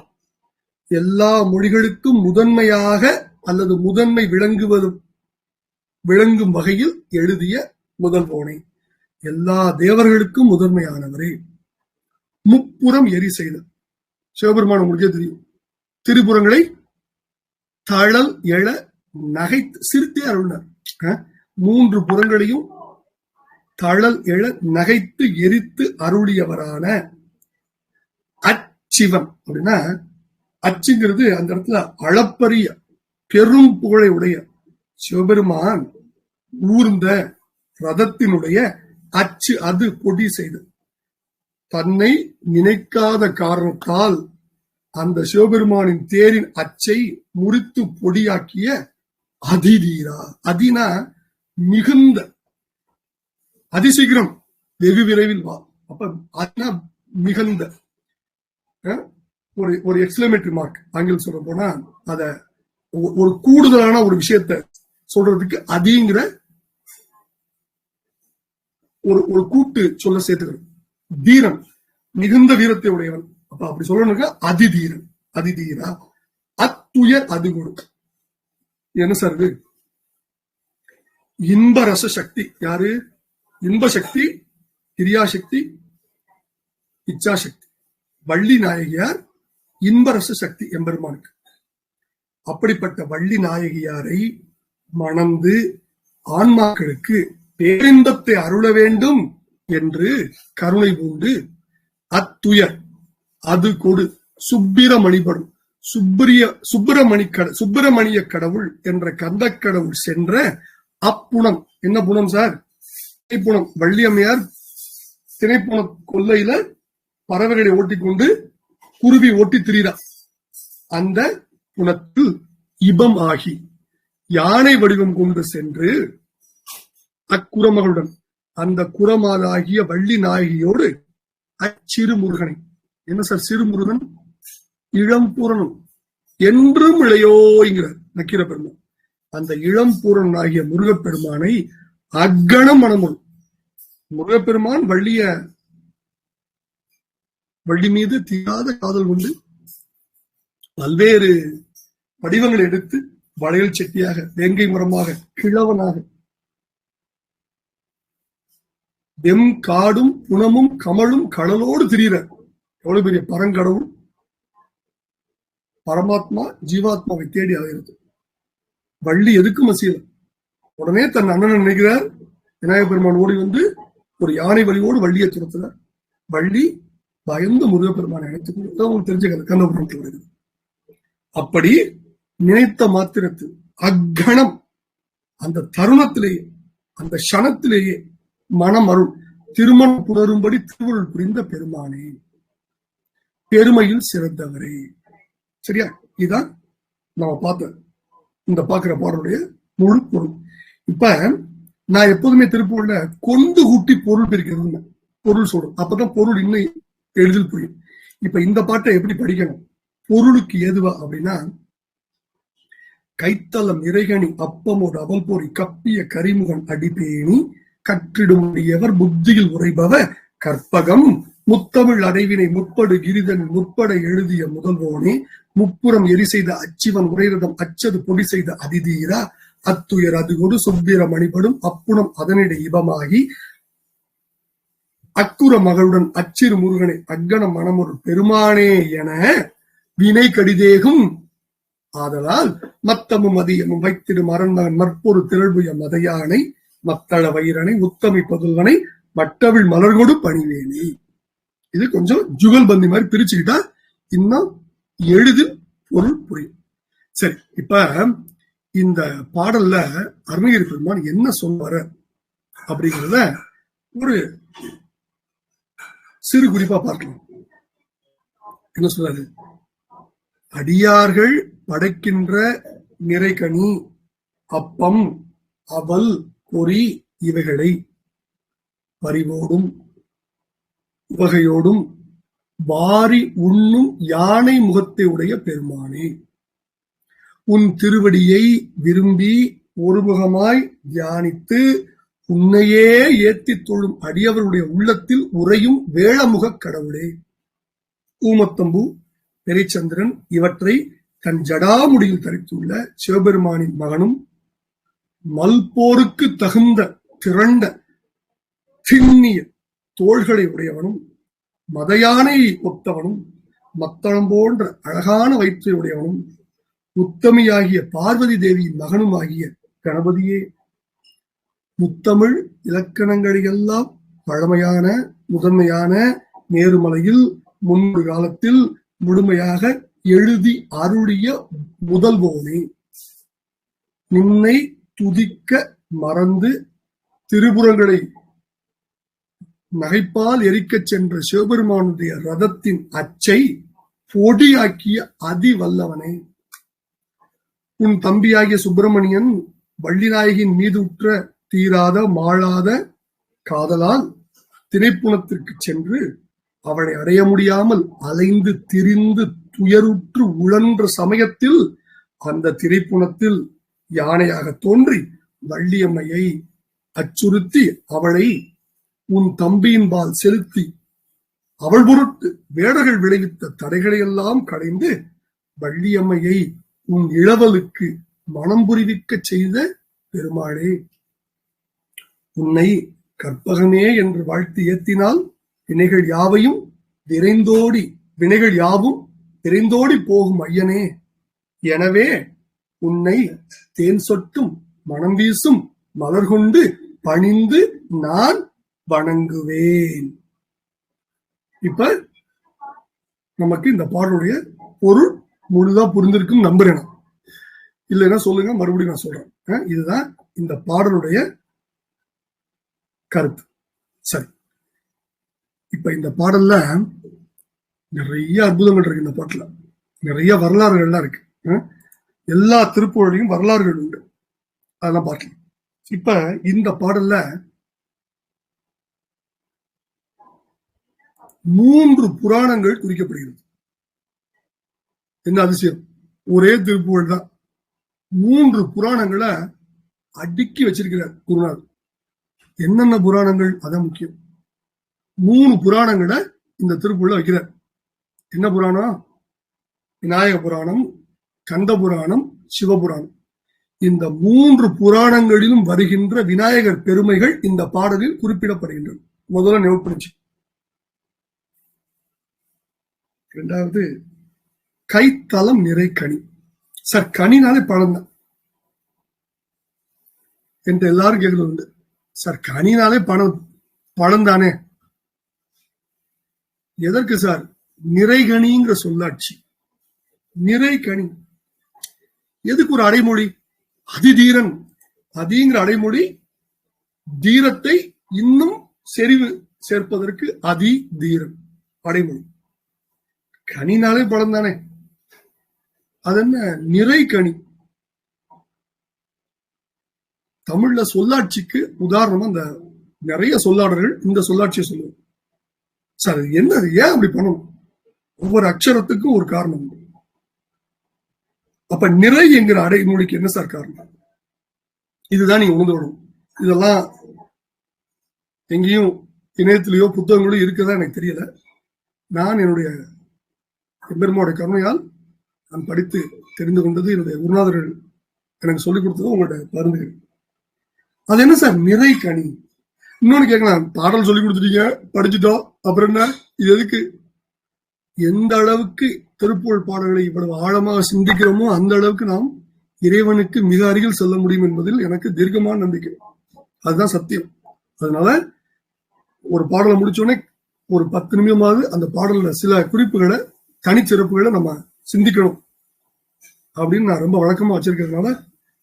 எல்லா மொழிகளுக்கும் முதன்மையாக அல்லது முதன்மை விளங்கும் வகையில் எழுதிய முதல்வோனே, எல்லா தேவர்களுக்கும் முதன்மையானவரே, முப்புறம் எரி செய்த சிவபெருமான் உங்களுக்கே தெரியும். திரிபுரங்களை தழல் எழ நகைத்து சிரித்தே அருள்னார். 3 புறங்களையும் தழல் எழ நகைத்து எரித்து அருளியவரான அச்சிவன் அப்படின்னா, அச்சுங்கிறது அந்த இடத்துல அளப்பரிய பெரும் புகழை உடைய சிவபெருமான் ஊர்ந்த ரதத்தினுடைய அச்சு அது பொடி செய்து தன்னை நினைக்காத காரணத்தால் அந்த சிவபெருமானின் தேரின் அச்சை முறித்து பொடியாக்கிய அதிதீரா. அதினா மிகுந்த, அதிசீக்கிரம், வெகு விரைவில் வா. அப்ப அதுனா மிகுந்த ஒரு எக்ஸ்கிளமேட்டரி மார்க் ஆங்கிலம் சொல்ல போனா அத ஒரு கூடுதலான ஒரு விஷயத்த சொல்றதுக்கு அதிங்கிற ஒரு கூட்டு சொல்ல சேர்த்துக்கணும். தீரன், மிகுந்த வீரத்தை உடையவன். அப்ப அப்படி சொல்லணுங்க, அதிதீரன், அதிதீரா. அத்துயர் அது கொடு. என்ன சார் இது? இன்ப ரச சக்தி. யாரு? இன்ப சக்தி, கிரியாசக்தி, இச்சாசக்தி. வள்ளி நாயகியார் இன்பரச சக்தி எம்பெருமானுக்கு. அப்படிப்பட்ட வள்ளி நாயகியாரை மணந்து ஆன்மாக்களுக்கு பேரின்பத்தை அருள வேண்டும் என்று கருணை பூண்டு அத்துயர் அது கொடு சுப்பிரமணிபடும் சுப்பிரமணிய கடவுள் என்ற கந்த கடவுள் சென்ற அப்புணம். என்ன புணம் சார்? திணைப்புணம். வள்ளியம்மையார் திணைப்புண கொல்லையில பறவைகளை ஓட்டிக்கொண்டு குருவி ஓட்டி திரிகிறார். அந்த புணத்தில் இபம் ஆகி யானை வடிவம் கொண்டு சென்று அக்குரமகளுடன் அந்த குரமாலாகிய வள்ளி நாயகியோடு அச்சிறு முருகனை, என்ன சார் சிறுமுருகன்? இளம்பூரணம் என்றும் இளையோங்கிறார் நக்கீர பெருமான். அந்த இளம்பூரணன் ஆகிய முருகப்பெருமானை அக்கணம் மனமுள். முருகப்பெருமான் வள்ளி மீது தீராத காதல் கொண்டு பல்வேறு வடிவங்களை எடுத்து வளையல் செட்டியாக, வேங்கை மரமாக, கிழவனாக, வெம் காடும் புனமும் கமலும் கடலோடு திரியிற எவ்வளவு பெரிய பரங்கடவுள் பரமாத்மா ஜீவாத்மாவை தேடி அலைகிறது. வள்ளி எதுக்கும் மசியல. உடனே தன் அண்ணனை நினைக்கிறார். விநாயக பெருமான் ஓடி வந்து ஒரு யானை வழியோடு வள்ளியை துரத்துறார். வள்ளி பயந்து முருகப்பெருமானை அழைத்துக் உங்களுக்கு தெரிஞ்ச கந்தபுரத்தில் வருகிறது. அப்படி நினைத்த மாத்திரத்தில் அக்கணம், அந்த தருணத்திலேயே, அந்த க்ஷணத்திலேயே மனம் அருள் திருமணம் புணரும்படி திருவருள் புரிந்த பெருமானே, பெருமையில் சிறந்தவரே. சரியா? இதான் நம்ம இந்த பாக்குற பாடலுடைய முழு பொருள். இப்ப நான் எப்போதுமே திருப்பூர்ல கொண்டு கூட்டி பொருள் பிரிக்கிறது பொருள் சொல்றேன். அப்பதான் பொருள் இன்னும் எளிதில் புரியும். இப்ப இந்த பாட்டை எப்படி படிக்கணும்? பொருளுக்கு ஏதுவா அப்படின்னா, கைத்தலம் இறைகனி அப்பமோடு அவல் போரி கப்பிய கரிமுகன் அடிப்பேணி கற்றிடும் எவர் புத்தியில் உரைபவ கற்பகம் முத்தமிழ் அடைவினை முற்படு கிரிதன் முற்பட எழுதிய முதல்வோனே முப்புறம் எரி செய்த அச்சிவன் உரைரதம் அச்சது பொடி செய்த அதிதீரா அத்துயர் அது கொடு சுப்பிர மணிபடும் அப்புணம் அதனிட இபமாகி அக்குற மகளுடன் அச்சிறு முருகனை அக்கன மனமொரு பெருமானே என வினை கடிதேகும் ஆதலால் மத்தமும் மதியமும் வைத்திடு மறந்தான் மற்பொரு திரள்புய மதையானை மத்தள வைரனை உத்தமி பதுல்வனை மட்டவிழ் மலர்கொடு பணிவேனே. இது கொஞ்சம் ஜுகல் பந்தி மாதிரி பிரிச்சுக்கிட்டா இன்னும் எளிதில் பொருள் புரியும். சரி, இப்ப இந்த பாடல்ல அருணகிரி பெருமான் என்ன சொல்வாரு அப்படிங்கிறத ஒரு சிறு குறிப்பா பார்க்கலாம். என்ன சொல்றாரு? அடியார்கள் படைக்கின்ற நிறைகனி அப்பம் அவல் பொறி இவைகளை பரிவோடும் உவகையோடும் வாரி உண்ணும் யானை முகத்தை உடைய பெருமானே, உன் திருவடியை விரும்பி ஒருமுகமாய் தியானித்து உன்னையே ஏத்தி தொழும் அடியவருடைய உள்ளத்தில் உறையும் வேளமுக கடவுளே. ஊமத்தம்பு பெரிச்சந்திரன் இவற்றை தன் ஜடாமுடியில் தரித்துள்ள சிவபெருமானின் மகனும் மல்போருக்கு தகுந்த திரண்ட திண்ணிய தோள்களை உடையவனும் மதையானை ஒத்தவனும் மத்தளம் போன்ற அழகான வயிற்றை உடையவனும் உத்தமியாகிய பார்வதி தேவியின் மகனும் ஆகிய கணபதியே, முத்தமிழ் இலக்கணங்களையெல்லாம் பழமையான முதன்மையான மேருமலையில் முன்பு காலத்தில் முழுமையாக எழுதி அருளிய முதல்வோனே, நின்னை துதிக்க மறந்து திரிபுரங்களை நகைப்பால் எரிக்கச் சென்ற சிவபெருமானுடைய ரதத்தின் அச்சை பொடியாக்கிய அதிவல்லவனே, உன் தம்பியாகிய சுப்பிரமணியன் வள்ளிநாயகின் மீது உற்ற தீராத மாளாத காதலால் திரைப்புணத்திற்கு சென்று அவளை அடைய முடியாமல் அலைந்து திரிந்து துயருற்று உழன்ற சமயத்தில் அந்த திரைப்புணத்தில் யானையாக தோன்றி வள்ளியம்மையை அச்சுறுத்தி அவளை உன் தம்பியின்பால் செலுத்தி அவள் பொருட்டு வேடர்கள் விளைவித்த தடைகளையெல்லாம் களைந்து வள்ளியம்மையை உன் இளவலுக்கு மனம் புரிவிக்க செய்த பெருமாளே, உன்னை கற்பகமே என்று வாழ்த்து ஏத்தினால் வினைகள் யாவும் விரைந்தோடி போகும் ஐயனே. எனவே உன்னை தேன் சொட்டும் மனம் வீசும் மலர் கொண்டு பணிந்து நான் வணங்குவேன். இப்ப நமக்கு இந்த பாடலுடைய பொருள் முழுதா புரிந்திருக்கும் நம்புறேன். இல்லைன்னா சொல்லுங்க, மறுபடியும் நான் சொல்றேன். இதுதான் இந்த பாடலுடைய கருத்து. சரி, இப்ப இந்த பாடல்ல நிறைய அற்புதங்கள் இருக்கு. இந்த பாட்டுல நிறைய வரலாறுகள்லாம் இருக்கு. எல்லா திருப்புகழையும் வரலாறுகள் உண்டு, அதெல்லாம் பார்க்கலாம். இப்ப இந்த பாடல்ல 3 புராணங்கள் குறிக்கப்படுகிறது. என்ன அதிசயம்! ஒரே திருப்புகழ் தான் 3 புராணங்களை அடுக்கி வச்சிருக்கிறார் குருநாதர். என்னென்ன புராணங்கள்? அதான் முக்கியம். 3 புராணங்களை இந்த திருப்புகழ்ல வைக்கிறார். என்ன புராணம்? விநாயக புராணம், கந்த புராணம், சிவபுராணம். இந்த 3 புராணங்களிலும் வருகின்ற விநாயகர் பெருமைகள் இந்த பாடலில் குறிப்பிடப்படுகின்றன. முதல்ல நோட் பண்ணிச்சு. இரண்டாவது, கைத்தலம் நிறை கனி. சார், கனினாலே பழம் தான் என்று எல்லாரும் கேட்கறது உண்டு. சார், கனினாலே பழம் தானே? எதற்கு சார்? நிறைகனிங்கிற சொல்லாட்சி. நிறைகனி எதுக்கு ஒரு அடைமொழி? அதிதீரன். அதிங்கிற அடைமொழி தீரத்தை இன்னும் செறிவு சேர்ப்பதற்கு அதி தீரன் அடைமொழி. கனினாலே பழம் தானே? அது என்ன நிறைகனி? தமிழ்ல சொல்லாட்சிக்கு உதாரணமா இந்த நிறைய சொல்லாடர்கள் இந்த சொல்லாட்சியை சொல்லுவாங்க. சார், என்ன, ஏன் அப்படி பண்ணணும்? ஒவ்வொரு அக்ஷரத்துக்கும் ஒரு காரணம் உண்டு. அப்ப நிறை என்கிற அடைமொழிக்கு என்ன சார் காரணம்? இதுதான் நீங்க உணர்ந்து விடணும். இதெல்லாம் எங்கேயும் இணையத்திலேயோ புத்தகங்களோ இருக்குதா எனக்கு தெரியல. நான் என்னுடைய எம்பெருமாவுடைய கருணையால் நான் படித்து தெரிந்து கொண்டது, என்னுடைய குருநாதர்கள் எனக்கு சொல்லிக் கொடுத்தது உங்கள்கிட்ட பகிர்ந்துகிறேன். அது என்ன சார் நிறைகனி? இன்னொன்னு கேட்கலாம், பாடல் சொல்லி கொடுத்துட்டீங்க, படிச்சுட்டோம், அப்புறம் என்ன இது எதுக்கு? எந்த அளவுக்கு திருப்புகழ் பாடல்களை இவ்வளவு ஆழமாக சிந்திக்கிறோமோ அந்த அளவுக்கு நாம் இறைவனுக்கு மிக அருகில் செல்ல முடியும் என்பதில் எனக்கு தீர்க்கமான நம்பிக்கை. அதுதான் சத்தியம். அதனால ஒரு பாடலை முடிச்சோடனே ஒரு 10 நிமிடமாவது அந்த பாடல்ல சில குறிப்புகளை, தனிச்சிறப்புகளை நம்ம சிந்திக்கணும் அப்படின்னு நான் ரொம்ப வழக்கமா வச்சிருக்கிறதுனால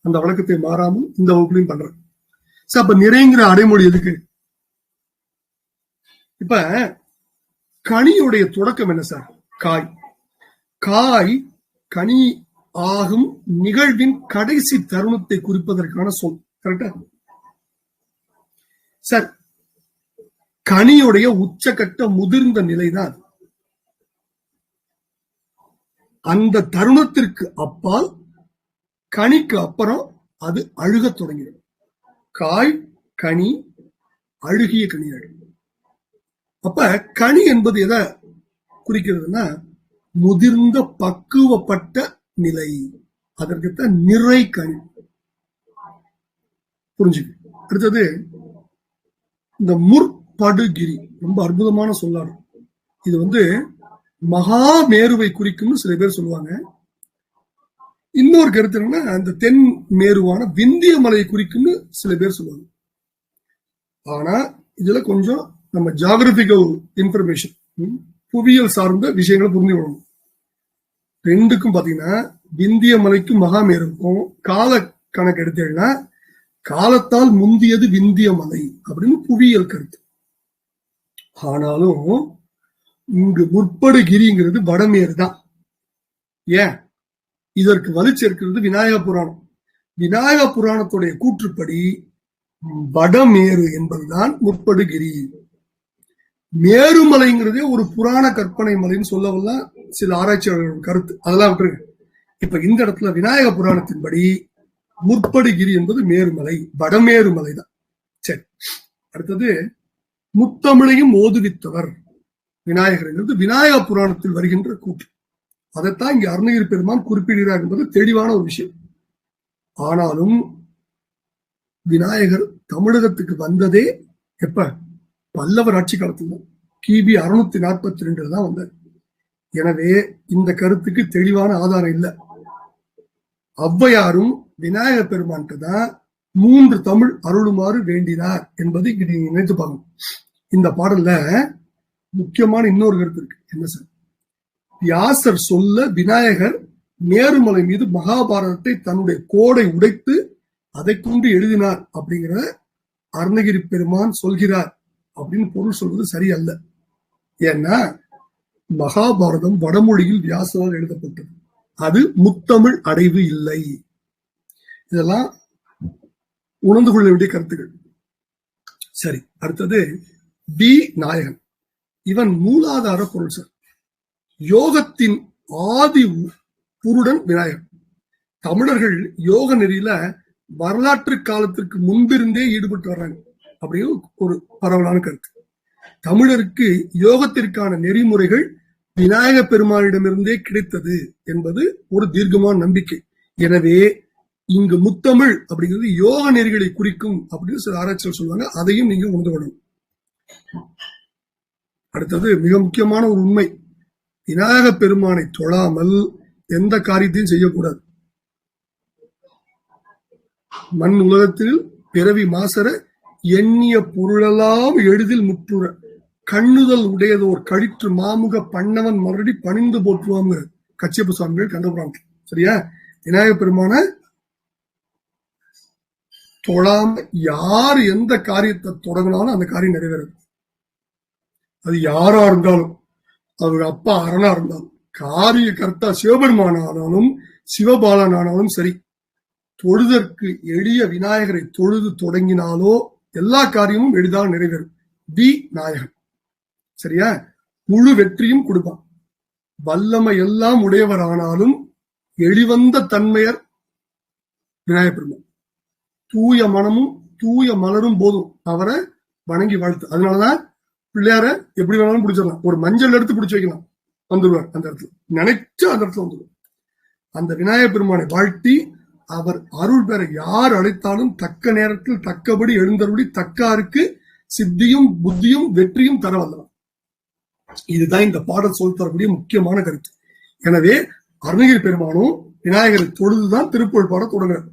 அந்த வழக்கத்தை மாறாமல் இந்த வகுப்புலையும் பண்றேன். சார், அப்ப நிறைங்கிற அடைமொழி எதுக்கு? இப்ப கனியுடைய தொடக்கம் என்ன சார்? காய். காய் கனி ஆகும் நிகழ்வின் கடைசி தருணத்தை குறிப்பதற்கான சொல். கரெக்டா சார்? கனியுடைய உச்சகட்ட முதிர்ந்த நிலைதான் அந்த தருணத்திற்கு அப்பால், கனிக்கு அப்புறம் அது அழுகத் தொடங்கிடும். காய், கனி, அழுகிய கனி. அப்ப கனி என்பது எதை குறிக்கிறதுனா முதிர்ந்த பக்குவப்பட்ட நிலை. அதற்குத்தான் நிறை கனி. புரிஞ்சுக்க. அடுத்தது இந்த முற்படுகிரி, ரொம்ப அற்புதமான சொல்லாடு. இது மகாமேருவை குறிக்கும்னு சில பேர் சொல்லுவாங்க. இன்னொரு கருத்து என்னன்னா, அந்த தென் மேருவான விந்திய மலையை குறிக்கும்னு சில பேர் சொல்லுவாங்க. ஆனா இதுல கொஞ்சம் நம்ம ஜியோகிராபிக்கல் இன்ஃபர்மேஷன், புவியியல் சார்ந்த விஷயங்களை புரிஞ்சு கொள்ளணும். ரெண்டுக்கும் பாத்தீங்கன்னா, விந்திய மலைக்கும் மகாமேருக்கும் கால கணக்கு எடுத்தீங்கன்னா காலத்தால் முந்தியது விந்திய மலை அப்படின்னு புவியியல் கருத்து. ஆனாலும் இங்கு முற்படுகிரிங்கிறது வடமேறு தான். ஏன்? இதற்கு வலுச்சேர்க்கிறது விநாயக புராணம். விநாயக புராணத்துடைய கூற்றுப்படி வடமேரு என்பதுதான் முற்படுகிரி. மேருமலைங்கிறதே ஒரு புராண கற்பனை மலைன்னு சொல்லவெல்லாம் சில ஆராய்ச்சியாளர்கள் கருத்து. அதெல்லாம் விட்டுருங்க. இப்ப இந்த இடத்துல விநாயக புராணத்தின்படி முற்படுகிரி என்பது மேருமலை, வடமேருமலை தான். சரி, அடுத்தது முத்தமிழையும் ஓதுவித்தவர் விநாயகர் விநாயக புராணத்தில் வருகின்ற கூற்று. அதைத்தான் இங்க அருணகிரி பெருமான் குறிப்பிடுகிறார் என்பது தெளிவான ஒரு விஷயம். ஆனாலும் விநாயகர் தமிழகத்துக்கு வந்ததே எப்ப? பல்லவர் ஆட்சி காலத்துல தான். கிபி 642 தான் வந்தார். எனவே இந்த கருத்துக்கு தெளிவான ஆதாரம் இல்லை. ஔவையாரும் விநாயக பெருமான்கிட்ட தான் 3 தமிழ் அருளுமாறு வேண்டினார் என்பது இங்க நீங்க நினைத்து பாருங்க. இந்த பாடல்ல முக்கியமான இன்னொரு கருத்து இருக்கு. என்ன சார்? வியாசர் சொல்ல விநாயகர் மேருமலை மீது மகாபாரதத்தை தன்னுடைய கோடை உடைத்து அதை கொண்டு எழுதினார் அப்படிங்கிற அருணகிரி பெருமான் சொல்கிறார் அப்படின்னு பொருள் சொல்வது சரியல்ல. ஏன்னா மகாபாரதம் வடமொழியில் வியாசரால் எழுதப்பட்டது. அது முத்தமிழ் அடைவு இல்லை. இதெல்லாம் உணர்ந்து கொள்ள வேண்டிய கருத்துக்கள். சரி, அடுத்தது டி நாயகன். இவன் மூலாதார பொருள் சார். யோகத்தின் ஆதி புருடன் விநாயகர். தமிழர்கள் யோக நெறியில வரலாற்று காலத்திற்கு முன்பிருந்தே ஈடுபட்டு வர்றாங்க அப்படின்னு ஒரு பரவலான கருத்து. தமிழருக்கு யோகத்திற்கான நெறிமுறைகள் விநாயக பெருமானிடமிருந்தே கிடைத்தது என்பது ஒரு தீர்க்கமான நம்பிக்கை. எனவே இங்கு முத்தமிழ் அப்படிங்கிறது யோக நெறிகளை குறிக்கும் அப்படின்னு சில ஆராய்ச்சிகள் சொல்லுவாங்க. அதையும் நீங்க உணர்ந்து கொள்ளணும். அடுத்தது மிக முக்கியமான ஒரு உண்மை, விநாயக பெருமானை தொழாமல் எந்த காரியத்தையும் செய்யக்கூடாது. மண் உலகத்தில் பிறவி மாசர எண்ணிய பொருளெல்லாம் எளிதில் முற்றுற கண்ணுதல் உடையதோர் கழிற்று மாமுக பண்ணவன் மறுபடி பணிந்து போற்றுவாங்க கச்சியப்ப சுவாமிகள் கண்டபுராங்க. சரியா? விநாயக பெருமான தொழாம யார் எந்த காரியத்தை தொடங்கினாலும் அந்த காரியம் நிறைவேறது. அது யாரா இருந்தாலும், அவர் அப்பா அரணா இருந்தாலும், காரிய கர்த்தா சிவபெருமான ஆனாலும் சிவபாலன் ஆனாலும் சரி, தொழுதற்கு எளிய விநாயகரை தொழுது தொடங்கினாலோ எல்லா காரியமும் எளிதாக நிறைவேறும். தி நாயகன். சரியா? முழு வெற்றியும் கொடுப்பான். வல்லமை எல்லாம் உடையவர் ஆனாலும் எளிவந்த தன்மையர் விநாயகர் பெருமான். தூய மனமும் தூய மலரும் போதும் அவரை வணங்கி வாழ்த்து. அதனாலதான் பிள்ளையார எப்படி வேணாலும் பிடிச்சிடலாம். ஒரு மஞ்சள் எடுத்து பிடிச்சு வைக்கலாம், வந்துடுவார் அந்த இடத்துல. நினைச்சா அந்த இடத்துல வந்துடுவார். அந்த விநாயகர் பெருமானை வாழ்த்தி அவர் அருள் பெற யார் அழைத்தாலும் தக்க நேரத்தில் தக்கபடி எழுந்தருளி தக்காருக்கு சித்தியும் புத்தியும் வெற்றியும் தர வல்லவன். இதுதான் இந்த பாடல் சொல் தரக்கூடிய முக்கியமான கருத்து. எனவே அருணகிரி பெருமானும் விநாயகரை தொழுதுதான் திருப்புகழ் பாட தொடங்குறார்.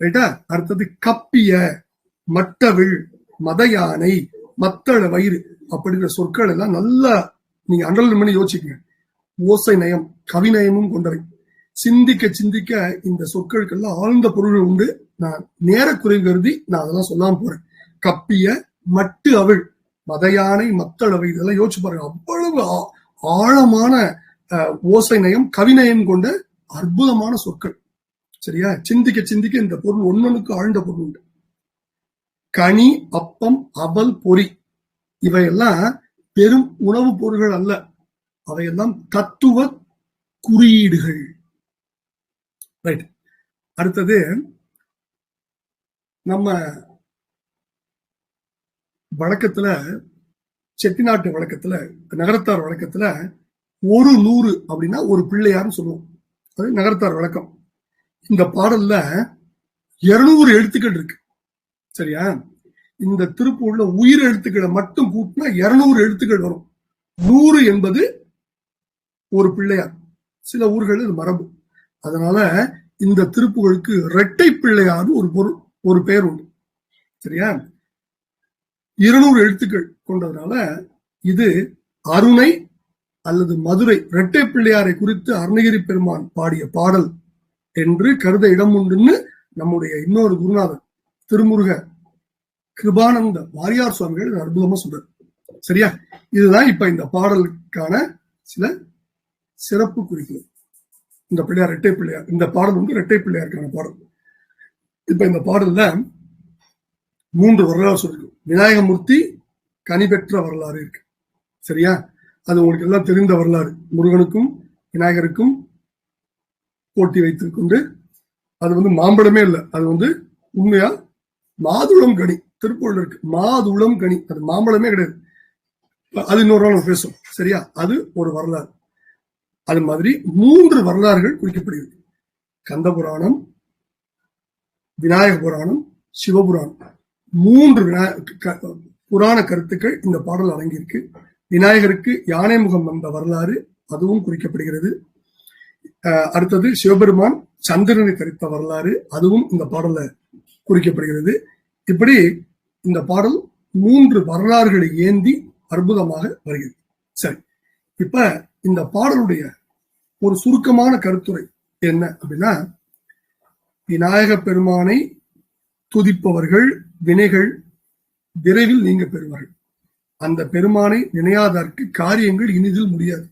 ரைட்டா? அடுத்தது கப்பிய, மட்டவிழ், மத யானை, மத்தள வயிறு அப்படிங்கிற சொற்கள் எல்லாம் நல்லா நீங்க அண்டர்லைன் பண்ணி யோசிச்சுக்கங்க. ஓசை நயம், கவிநயமும் கொண்டவை. சிந்திக்க சிந்திக்க இந்த சொற்களுக்கெல்லாம் ஆழ்ந்த பொருள்கள் உண்டு. நான் நேர குறைவு கருதி நான் அதெல்லாம் சொல்லாம போறேன். கப்பிய, மட்டு அவிழ், மத யானை, மத்தள வயிறு இதெல்லாம் யோசிச்சு பாருங்க. அவ்வளவு ஆழமான ஓசை நயம், கவிநயம் கொண்ட அற்புதமான சொற்கள். சரியா? சிந்திக்க சிந்திக்க இந்த பொருள் ஒன்னொன்னுக்கு ஆழ்ந்த பொருள் உண்டு. கனி, அப்பம், அவல், பொறி இவையெல்லாம் பெரும் உணவுப் பொருள்கள் அல்ல. அவையெல்லாம் தத்துவ குறியீடுகள். ரைட். அடுத்தது நம்ம வழக்கத்துல, செட்டிநாட்டு வழக்கத்துல, நகரத்தார் வழக்கத்துல 100 அப்படின்னா ஒரு பிள்ளையார்னு சொல்லுவோம். அது நகரத்தார் வழக்கம். இந்த பாடல்ல 200 எழுத்துக்கள் இருக்கு. சரியா? இந்த திருப்புகழ்ல உயிர் எழுத்துக்களை மட்டும் கூட்டினா 200 எழுத்துக்கள் வரும். 100 என்பது ஒரு பிள்ளையார். சில ஊர்கள் இது மரபு. அதனால இந்த திருப்புகழுக்கு இரட்டை பிள்ளையார் ஒரு பெயர் உண்டு. சரியா? 200 எழுத்துக்கள் கொண்டதுனால இது அருணை அல்லது மதுரை இரட்டை பிள்ளையாரை குறித்து அருணகிரி பெருமான் பாடிய பாடல் என்று கருத இடம் உண்டுன்னு நம்முடைய இன்னொரு குருநாதர் திருமுருக கிருபானந்த வாரியார் சுவாமிகள் அற்புதமா சொல்றார். சரியா? இதுதான் இப்ப இந்த பாடலுக்கான சில சிறப்பு குறிப்புகள். இந்த பிள்ளையார் இரட்டை பிள்ளையார், இந்த பாடல் வந்து இரட்டை பிள்ளையாருக்கான பாடல். இப்ப இந்த பாடல்ல 3 வரலாறு சொல்லிருக்கு. விநாயகமூர்த்தி கனி பெற்ற வரலாறு இருக்கு. சரியா? அது உங்களுக்கு எல்லாம் தெரிந்த வரலாறு. முருகனுக்கும் விநாயகருக்கும் போட்டி வைத்துக்கொண்டு, அது வந்து மாம்பழமே இல்லை, அது வந்து உண்மையா மாதுளம் கனி. திருப்பூர்ல இருக்கு மாதுளம் கனி, அது மாம்பழமே கிடையாது. அது இன்னொரு நாள் பேசும். சரியா? அது ஒரு வரலாறு. அது மாதிரி 3 வரலாறுகள் குறிக்கப்படுகிறது. கந்த புராணம், விநாயக புராணம், சிவபுராணம். 3 புராண கருத்துக்கள் இந்த பாடல் அடங்கியிருக்கு. விநாயகருக்கு யானை முகம் வந்த வரலாறு அதுவும் குறிக்கப்படுகிறது. அடுத்தது சிவபெருமான் சந்திரனை தரித்த வரலாறு அதுவும் இந்த பாடல்ல குறிக்கப்படுகிறது. இப்படி இந்த பாடல் 3 வரலாறுகளை ஏந்தி அற்புதமாக வருகிறது. சரி, இப்ப இந்த பாடலுடைய ஒரு சுருக்கமான கருத்துரை என்ன அப்படின்னா, விநாயக பெருமானை துதிப்பவர்கள் வினைகள் விரைவில் நீங்க பெறுவார்கள். அந்த பெருமானை நினையாதற்கு காரியங்கள் இனிதில் முடியாது.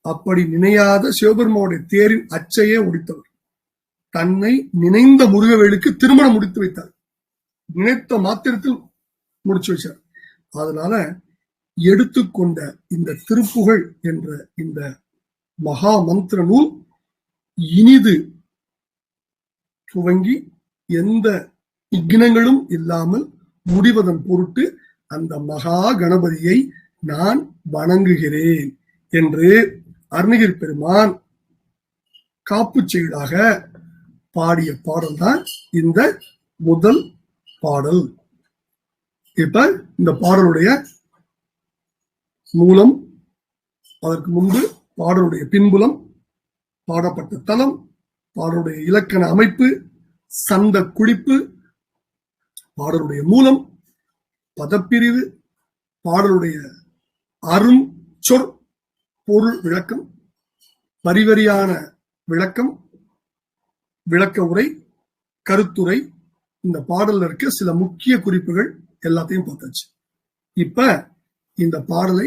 அப்படி நினையாத சிவபெருமானுடைய தேரின் அச்சையே ஒடித்தவர். தன்னை நினைந்த முருகவேலுக்கு திருமணம் முடித்து வைத்தார். நினைத்த மாத்திரத்தில் முடிச்சு வச்சார். அதனால எடுத்துக்கொண்ட இந்த திருப்புகழ் என்ற இந்த மகா மந்திர நூல் இனிது துவங்கி எந்த விக்னங்களும் இல்லாமல் முடிவதன் பொருட்டு அந்த மகா கணபதியை நான் வணங்குகிறேன் என்று அருணகிரி பெருமான் காப்பு செயலாக பாடிய பாடல் தான் இந்த முதல் பாடல். இப்ப இந்த பாடலுடைய மூலம், அதற்கு முன்பு பாடலுடைய பின்புலம், பாடப்பட்ட தலம், பாடலுடைய இலக்கண அமைப்பு, சந்த குளிப்பு, பாடலுடைய மூலம், பதப்பிரிவு, பாடலுடைய அரும் சொற் பொருள் விளக்கம், வரிவரியான விளக்கம், விளக்க உரை, கருத்துரை, இந்த பாடல்ல இருக்க சில முக்கிய குறிப்புகள் எல்லாத்தையும் பார்த்தாச்சு. இப்ப இந்த பாடலை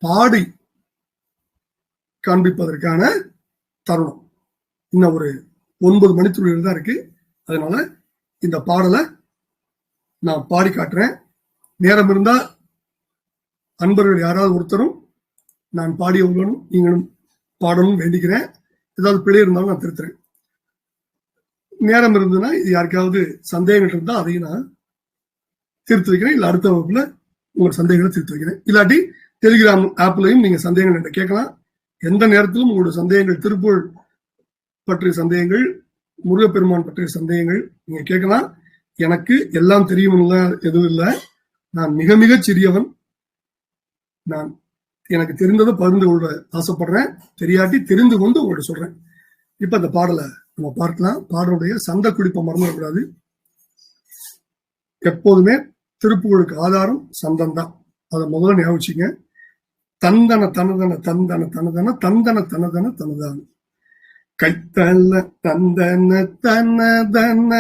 பாடி காண்பிப்பதற்கான தருணம் இன்னும் ஒரு 9 மணித்துறைகள் தான் இருக்கு. அதனால இந்த பாடலை நான் பாடி காட்டுறேன். நேரம் இருந்தா அன்பர்கள் யாராவது ஒருத்தரும் நான் பாடியவங்களும் நீங்களும் பாடணும் வேண்டிக்கிறேன். ஏதாவது பிழை இருந்தாலும் நான் திருத்துறேன். நேரம் இருந்ததுன்னா இது யாருக்காவது சந்தேகங்கள் இருந்தா அதையும் நான் தீர்த்து வைக்கிறேன். இல்ல அடுத்த வகுப்புல உங்க சந்தேகங்களை தீர்த்து வைக்கிறேன். இல்லாட்டி டெலிகிராம் ஆப்லையும் நீங்க சந்தேகங்கள் என்கிட்ட கேட்கலாம். எந்த நேரத்திலும் உங்களுடைய சந்தேகங்கள், திருப்புகழ் பற்றிய சந்தேகங்கள், முருகப்பெருமான் பற்றிய சந்தேகங்கள் நீங்க கேட்கலாம். எனக்கு எல்லாம் தெரியும்லாம் எதுவும் இல்லை. நான் மிக மிக சிறியவன். நான் எனக்கு தெரிந்ததை பகிர்ந்து கொள்ள ஆசைப்படுறேன். தெரியாட்டி தெரிந்து கொண்டு உங்கள்கிட்ட சொல்றேன். இப்ப அந்த பாடலை நம்ம பார்க்கலாம். பாடலுடைய சந்த குறிப்பை மறந்துடக்கூடாது. எப்போதுமே திருப்புகழுக்கு ஆதாரம் சந்தம் தான். அதை முதல்ல ஞாபகிச்சுங்க. தந்தன தனதன தந்தன தனதன தந்தன தனதன தனதான கைத்தல்ல தந்தன தனதன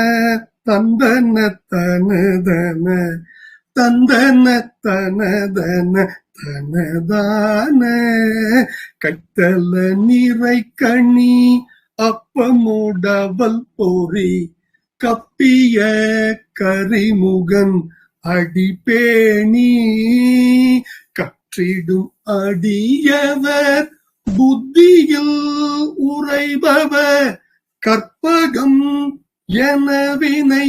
தந்தன தனதன தந்தன தனதன தனதான கைத்தல நிறை கணி அப்பமுடவல் பொறி கப்பிய கரிமுகன் அடிபேணி கற்றிடும் அடியவர் புத்தியில் உரைபவர் கற்பகம் எனவினை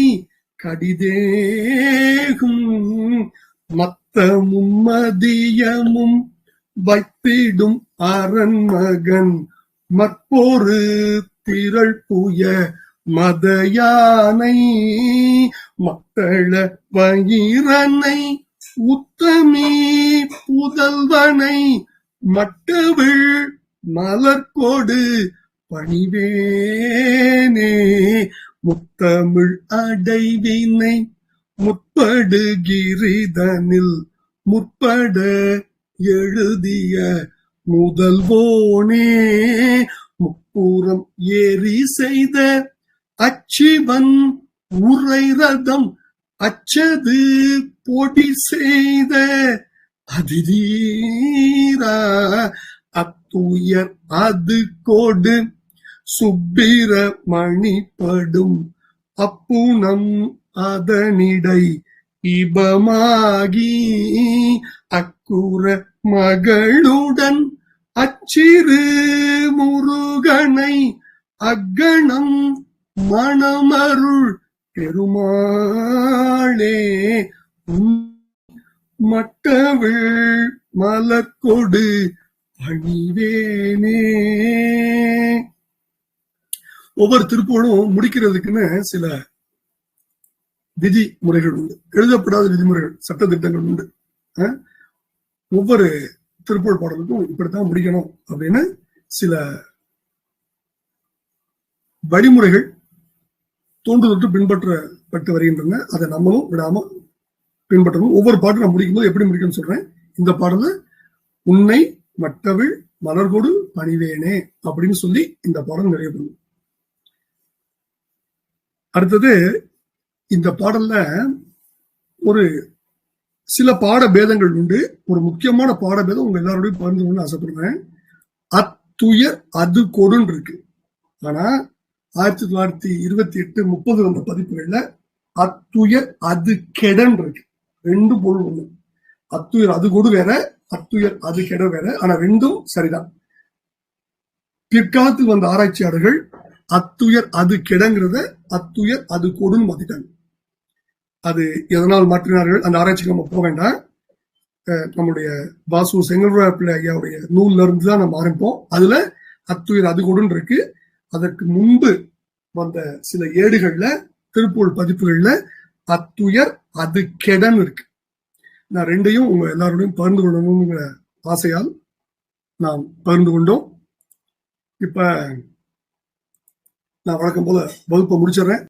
கடிதேகும் மத்தமும் மதியமும் வைத்திடும் அரண்மகன் மற்பொரு திரள் புய மதயானை மத்தள வயிரனை உத்தமி புதல்வனை மட்டவிழ் மலர்கோடு பணிவேனே முத்தமிழ் அடைவினை முற்படுகிரிதனில் முற்பட எழுதிய முதல்வோனே முப்புறம் ஏறி செய்த அச்சிவன் உரை ரதம் அச்சது பொடி செய்த அதிதீரா அத்துயர் அது கோடு சுப்பிர மணிப்படும் அப்புணம் அதனிடை இபமாகி அக்குற மகளுடன் அச்சிறு முருகனை அக்கணம் மணமருள் பெருமாளே மட்டவிழ் மலர்கொடு பணிவேனே. ஒவ்வொரு திருப்புகழும் முடிக்கிறதுக்குன்னு சில விதி முறைகள் உண்டு. எழுதப்படாத விதிமுறைகள், சட்ட திட்டங்கள் உண்டு. ஒவ்வொரு திருப்புகழ் பாடலுக்கும் இப்படித்தான் முடிக்கணும் அப்படின்னு சில வழிமுறைகள் தொன்று தொட்டு பின்பற்றப்பட்டு வருகின்றன. அதை நம்மளும் விடாம பின்பற்றணும். ஒவ்வொரு பாட்டும் நான் முடிக்கும்போது எப்படி முடிக்கணும்னு சொல்றேன். இந்த பாடல உன்னை மட்டவிழ் மலர்கொடு பணிவேனே அப்படின்னு சொல்லி இந்த பாடல் நிறைய பண்ணும். அடுத்தது இந்த பாடல்ல ஒரு சில பாட பேதங்கள் உண்டு. ஒரு முக்கியமான பாட பேதம் உங்க எல்லாரோடையும் பகிர்ந்து ஆசைப்படுறேன். அத்துயர் அது கொடுன்னு இருக்கு. ஆனா 1928, 30 அந்த பதிப்புகள்ல அத்துயர் அது கெடன் இருக்கு. ரெண்டு பொருள் ஒண்ணு. அத்துயர் அது கொடு வேற, அத்துயர் அது கெட வேற. ஆனா ரெண்டும் சரிதான். பிற்காலத்தில் வந்த ஆராய்ச்சியாளர்கள் அத்துயர் அது கெடங்கிறத அத்துயர் அது கொடுன்னு மாத்திட்டாங்க. அது எதனால் மாற்றினார்கள் அந்த ஆராய்ச்சிக்கு நம்ம போக வேண்டாம். நம்முடைய வாசு செங்கல்ராய பிள்ளை ஐயாவுடைய நூல்ல இருந்து தான் நம்ம ஆரம்பிப்போம். அதுல அத்துயர் அது கொடுன்னு இருக்கு. அதற்கு முன்பு வந்த சில ஏடுகள்ல, திருப்புகழ் பதிப்புகள்ல அத்துயர் அது கெடன் இருக்கு. நான் ரெண்டையும் உங்க எல்லாரோடையும் பகிர்ந்து கொள்ளணுங்கிற ஆசையால் நாம் பகிர்ந்து கொண்டோம். இப்ப நான் வழக்கம் போல வகுப்பை முடிச்சிடறேன்.